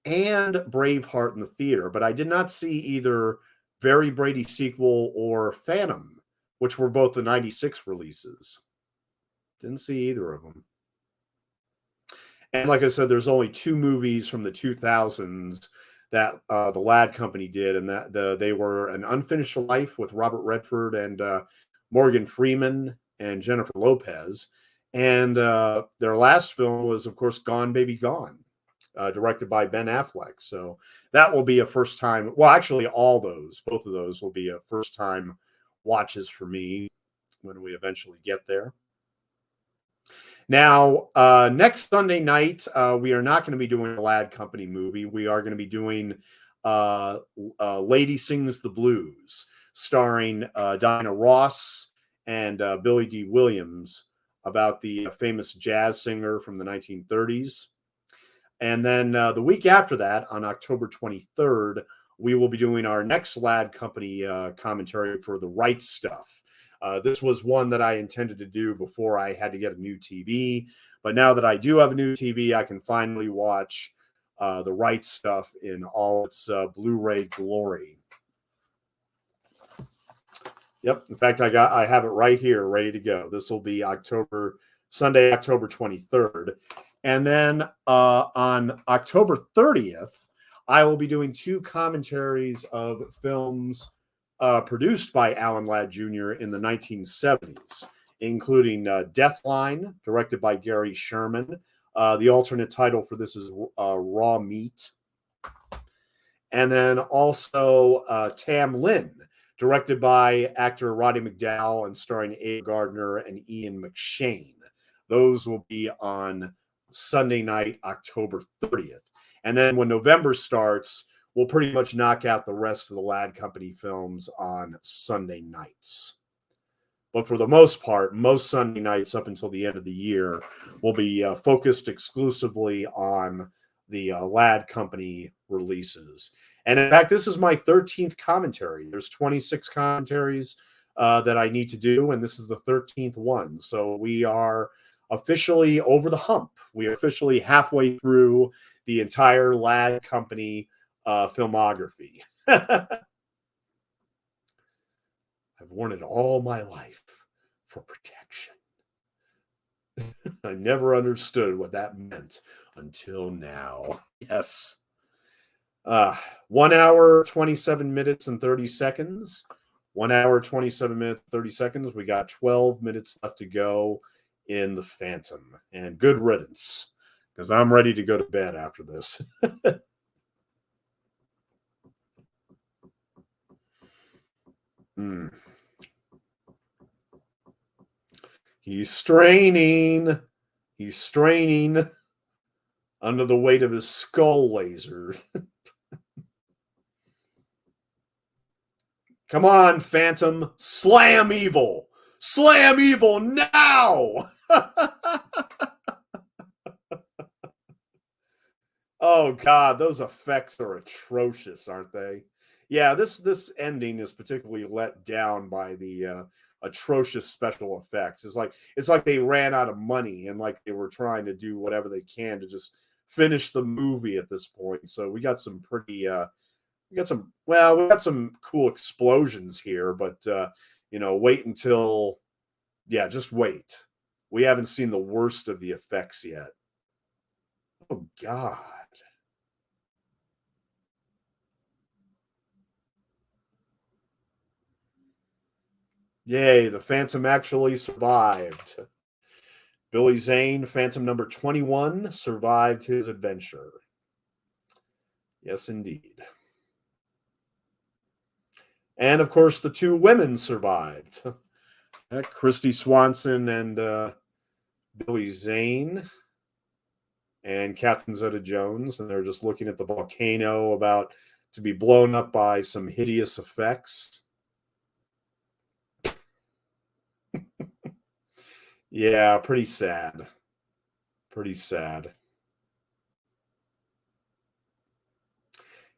and Braveheart in the theater, but I did not see either Very Brady sequel or Phantom, which were both the 96 releases. Didn't see either of them. And like I said, there's only two movies from the 2000s that the Lad Company did, and they were An Unfinished Life with Robert Redford and Morgan Freeman and Jennifer Lopez. And their last film was, of course, Gone Baby Gone, directed by Ben Affleck. So that will be a first time. Well, actually, both of those will be a first time watches for me when we eventually get there. Now, next Sunday night, we are not going to be doing a Lad Company movie. We are going to be doing Lady Sings the Blues, starring Diana Ross and Billy D. Williams, about the famous jazz singer from the 1930s. And then the week after that, on October 23rd, we will be doing our next Lad Company commentary for The Right Stuff. This was one that I intended to do before I had to get a new TV. But now that I do have a new TV, I can finally watch The Right Stuff in all its Blu-ray glory. Yep. In fact, I have it right here, ready to go. This will be Sunday, October 23rd. And then on October 30th, I will be doing two commentaries of films produced by Alan Ladd Jr. in the 1970s, including Deathline, directed by Gary Sherman. The alternate title for this is Raw Meat. And then also Tam Lin, directed by actor Roddy McDowall and starring Ava Gardner and Ian McShane. Those will be on Sunday night, October 30th. And then when November starts, we'll pretty much knock out the rest of the Lad Company films on Sunday nights. But for the most part, most Sunday nights up until the end of the year will be focused exclusively on the Lad Company releases. And in fact, this is my 13th commentary. There's 26 commentaries that I need to do, and this is the 13th one. So we are officially over the hump. We are officially halfway through the entire Lad Company filmography. I've worn it all my life for protection. I never understood what that meant until now. Yes. 1 hour, 27 minutes and 30 seconds. 1 hour, 27 minutes, 30 seconds. We got 12 minutes left to go in The Phantom. And good riddance, because I'm ready to go to bed after this. He's straining. He's straining under the weight of his skull laser. Come on, Phantom. Slam evil. Slam evil now. Oh, God. Those effects are atrocious, aren't they? Yeah, this ending is particularly let down by the atrocious special effects. It's like they ran out of money and like they were trying to do whatever they can to just finish the movie at this point. So we got some pretty we got some cool explosions here, but wait until just wait. We haven't seen the worst of the effects yet. Oh, God. Yay, the Phantom actually survived. Billy Zane, Phantom number 21, survived his adventure. Yes, indeed. And, of course, the two women survived. Kristy Swanson and Billy Zane and Captain Zeta-Jones. And they're just looking at the volcano about to be blown up by some hideous effects. Yeah, pretty sad. Pretty sad.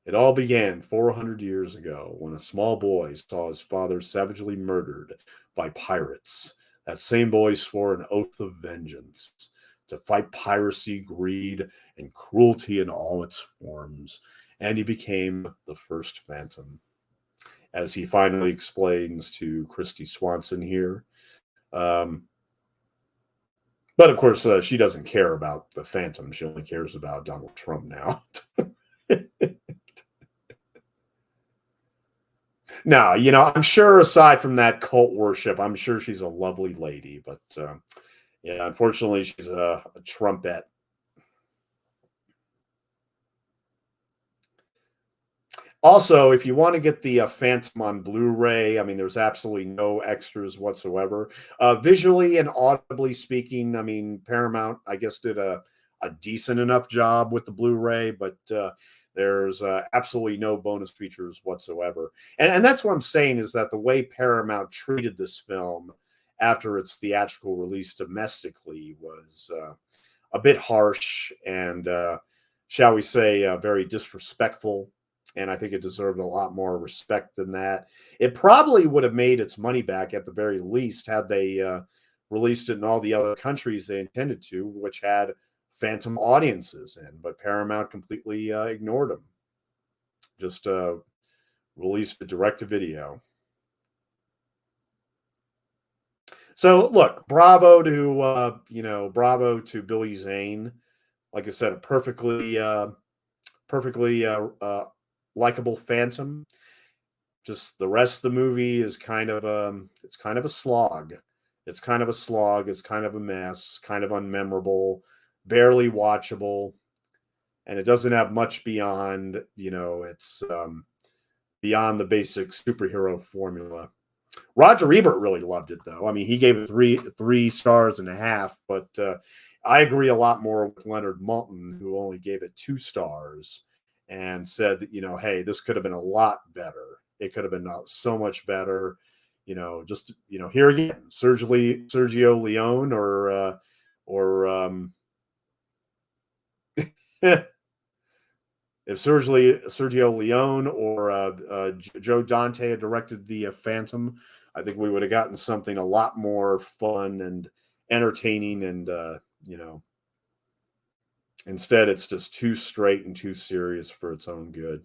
It all began 400 years ago when a small boy saw his father savagely murdered by pirates. That same boy swore an oath of vengeance to fight piracy, greed, and cruelty in all its forms. And he became the first Phantom. As he finally explains to Kristy Swanson here, But of course, she doesn't care about the Phantom. She only cares about Donald Trump now. No, I'm sure aside from that cult worship, I'm sure she's a lovely lady. But yeah, unfortunately, she's a Trumpette. Also, if you want to get the Phantom on Blu-ray, I mean, there's absolutely no extras whatsoever. Visually and audibly speaking, I mean, Paramount, I guess, did a decent enough job with the Blu-ray, but there's absolutely no bonus features whatsoever. And that's what I'm saying is that the way Paramount treated this film after its theatrical release domestically was a bit harsh and, shall we say, very disrespectful. And I think it deserved a lot more respect than that. It probably would have made its money back at the very least had they released it in all the other countries they intended to, which had Phantom audiences in. But Paramount completely ignored them. Just released a direct to video. So look, bravo to Billy Zane. Like I said, a perfectly likable Phantom. Just the rest of the movie is it's kind of a slog. It's kind of a slog. It's kind of a mess. Kind of unmemorable, barely watchable, and it doesn't have much beyond. It's beyond the basic superhero formula. Roger Ebert really loved it, though. I mean, he gave it three stars and a half, but I agree a lot more with Leonard Maltin, who only gave it 2 stars and said that, hey, this could have been a lot better. It could have been so much better. Here again, Sergio Leone or if Sergio Leone or Joe Dante had directed the Phantom, I think we would have gotten something a lot more fun and entertaining. And instead, it's just too straight and too serious for its own good.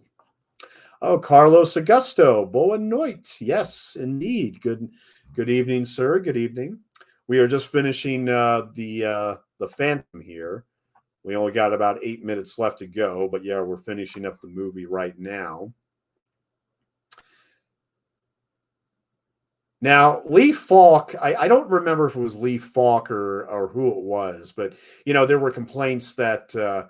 Oh, Carlos Augusto, boa noite. Yes, indeed. Good evening, sir. Good evening. We are just finishing the Phantom here. We only got about 8 minutes left to go, but yeah, we're finishing up the movie right now. Now, Lee Falk, I don't remember if it was Lee Falk or who it was, but there were complaints that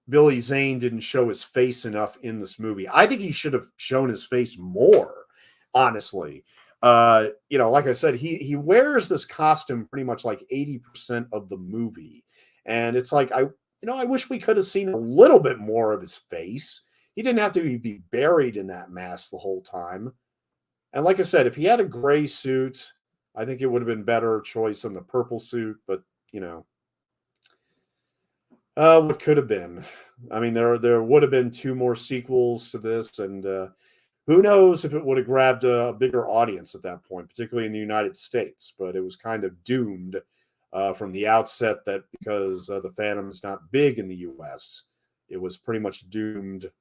Billy Zane didn't show his face enough in this movie. I think he should have shown his face more, honestly. Like I said, he wears this costume pretty much like 80% of the movie. And it's like I wish we could have seen a little bit more of his face. He didn't have to be buried in that mask the whole time. And like I said, if he had a gray suit, I think it would have been better choice than the purple suit, but what could have been. I mean, there would have been 2 more sequels to this, and who knows if it would have grabbed a bigger audience at that point, particularly in the United States. But it was kind of doomed from the outset that because the Phantom is not big in the U.S., it was pretty much doomed.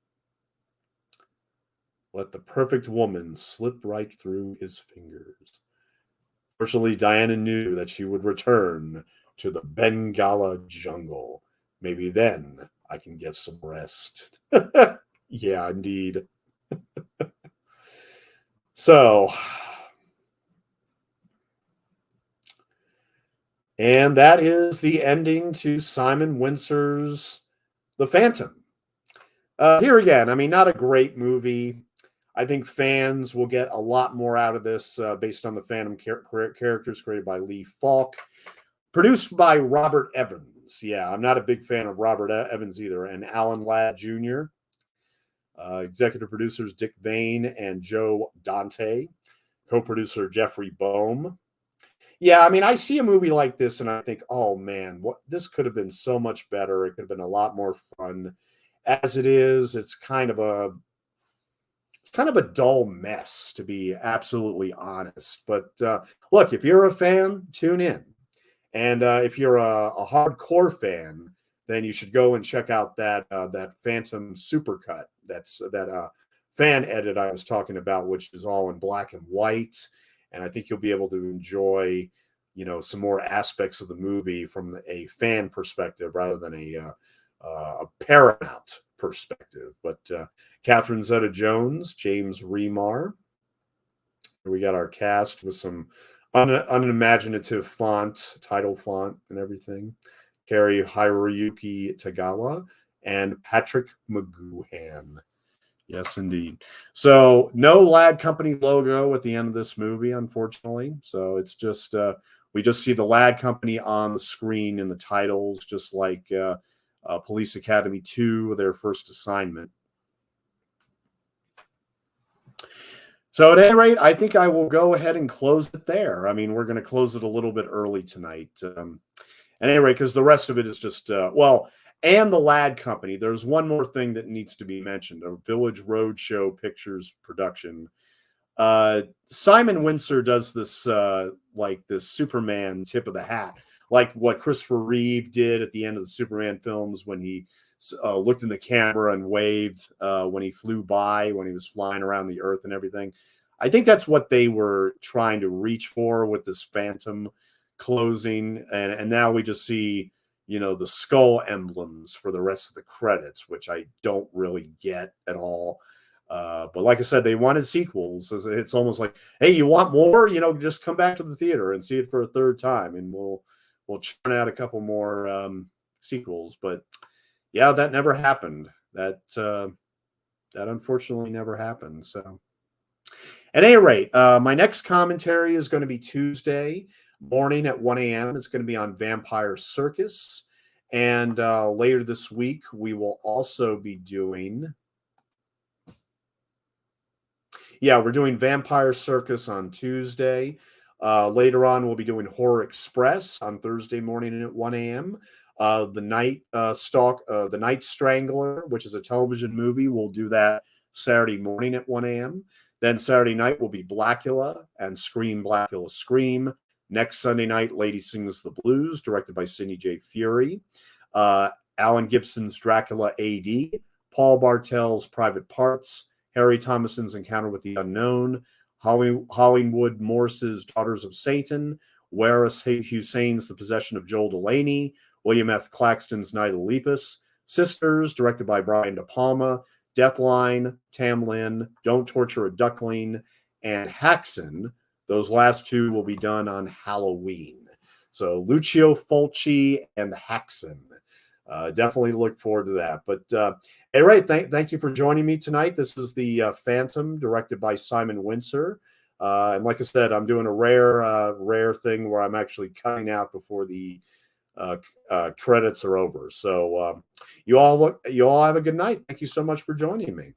Let the perfect woman slip right through his fingers. Fortunately, Diana knew that she would return to the Bengala jungle. Maybe then I can get some rest. Yeah, indeed. So, and that is the ending to Simon Wincer's The Phantom. Here again, I mean, not a great movie. I think fans will get a lot more out of this based on the Phantom characters created by Lee Falk, produced by Robert Evans. Yeah, I'm not a big fan of Robert Evans either, and Alan Ladd Jr. Executive producers Dick Vane and Joe Dante, co-producer Jeffrey Boehm. Yeah, I mean, I see a movie like this and I think, oh man, this could have been so much better. It could have been a lot more fun. As it is, it's kind of a dull mess, to be absolutely honest. But look, if you're a fan, tune in. And if you're a hardcore fan, then you should go and check out that Phantom Supercut. That's that fan edit I was talking about, which is all in black and white. And I think you'll be able to enjoy some more aspects of the movie from a fan perspective rather than a Paramount perspective. But Catherine Zeta-Jones, James Remar. We got our cast with some unimaginative title font and everything. Kerry Hiroyuki Tagawa and Patrick McGoohan. Yes, indeed. So no Lad Company logo at the end of this movie, unfortunately. So it's just we just see the Lad Company on the screen in the titles, just like Police Academy 2, their first assignment. So at any rate, I think I will go ahead and close it there. I mean, we're going to close it a little bit early tonight. At any rate, because the rest of it is just, and the Lad Company. There's one more thing that needs to be mentioned, a Village Roadshow Pictures production. Simon Wincer does this, like this Superman tip of the hat, like what Christopher Reeve did at the end of the Superman films when he looked in the camera and waved when he flew by, when he was flying around the earth and everything. I think that's what they were trying to reach for with this Phantom closing. And now we just see, the skull emblems for the rest of the credits, which I don't really get at all. But like I said, they wanted sequels. It's almost like, hey, you want more? Just come back to the theater and see it for a third time, and we'll churn out a couple more sequels. But yeah, that never happened. That unfortunately never happened. So at any rate, my next commentary is going to be Tuesday morning at 1 a.m. It's going to be on Vampire Circus. And later this week, we will also be doing... Yeah, we're doing Vampire Circus on Tuesday. Later on, we'll be doing Horror Express on Thursday morning at 1 a.m. The Night Strangler, which is a television movie, we'll do that Saturday morning at 1 a.m. Then Saturday night will be Blackula and Scream, Blackula, Scream. Next Sunday night, Lady Sings the Blues, directed by Sidney J. Furie. Alan Gibson's Dracula AD. Paul Bartel's Private Parts. Harry Thomason's Encounter with the Unknown. Hollywood Morse's Daughters of Satan. Waris Hussein's The Possession of Joel Delaney. William F. Claxton's Night of Lepus. Sisters, directed by Brian De Palma. Deathline, Tamlin, Don't Torture a Duckling, and Haxan. Those last two will be done on Halloween. So Lucio Fulci and Haxan. Definitely look forward to that. But anyway, thank you for joining me tonight. This is the Phantom, directed by Simon Wincer. And like I said, I'm doing a rare thing where I'm actually cutting out before the credits are over. So you all have a good night. Thank you so much for joining me.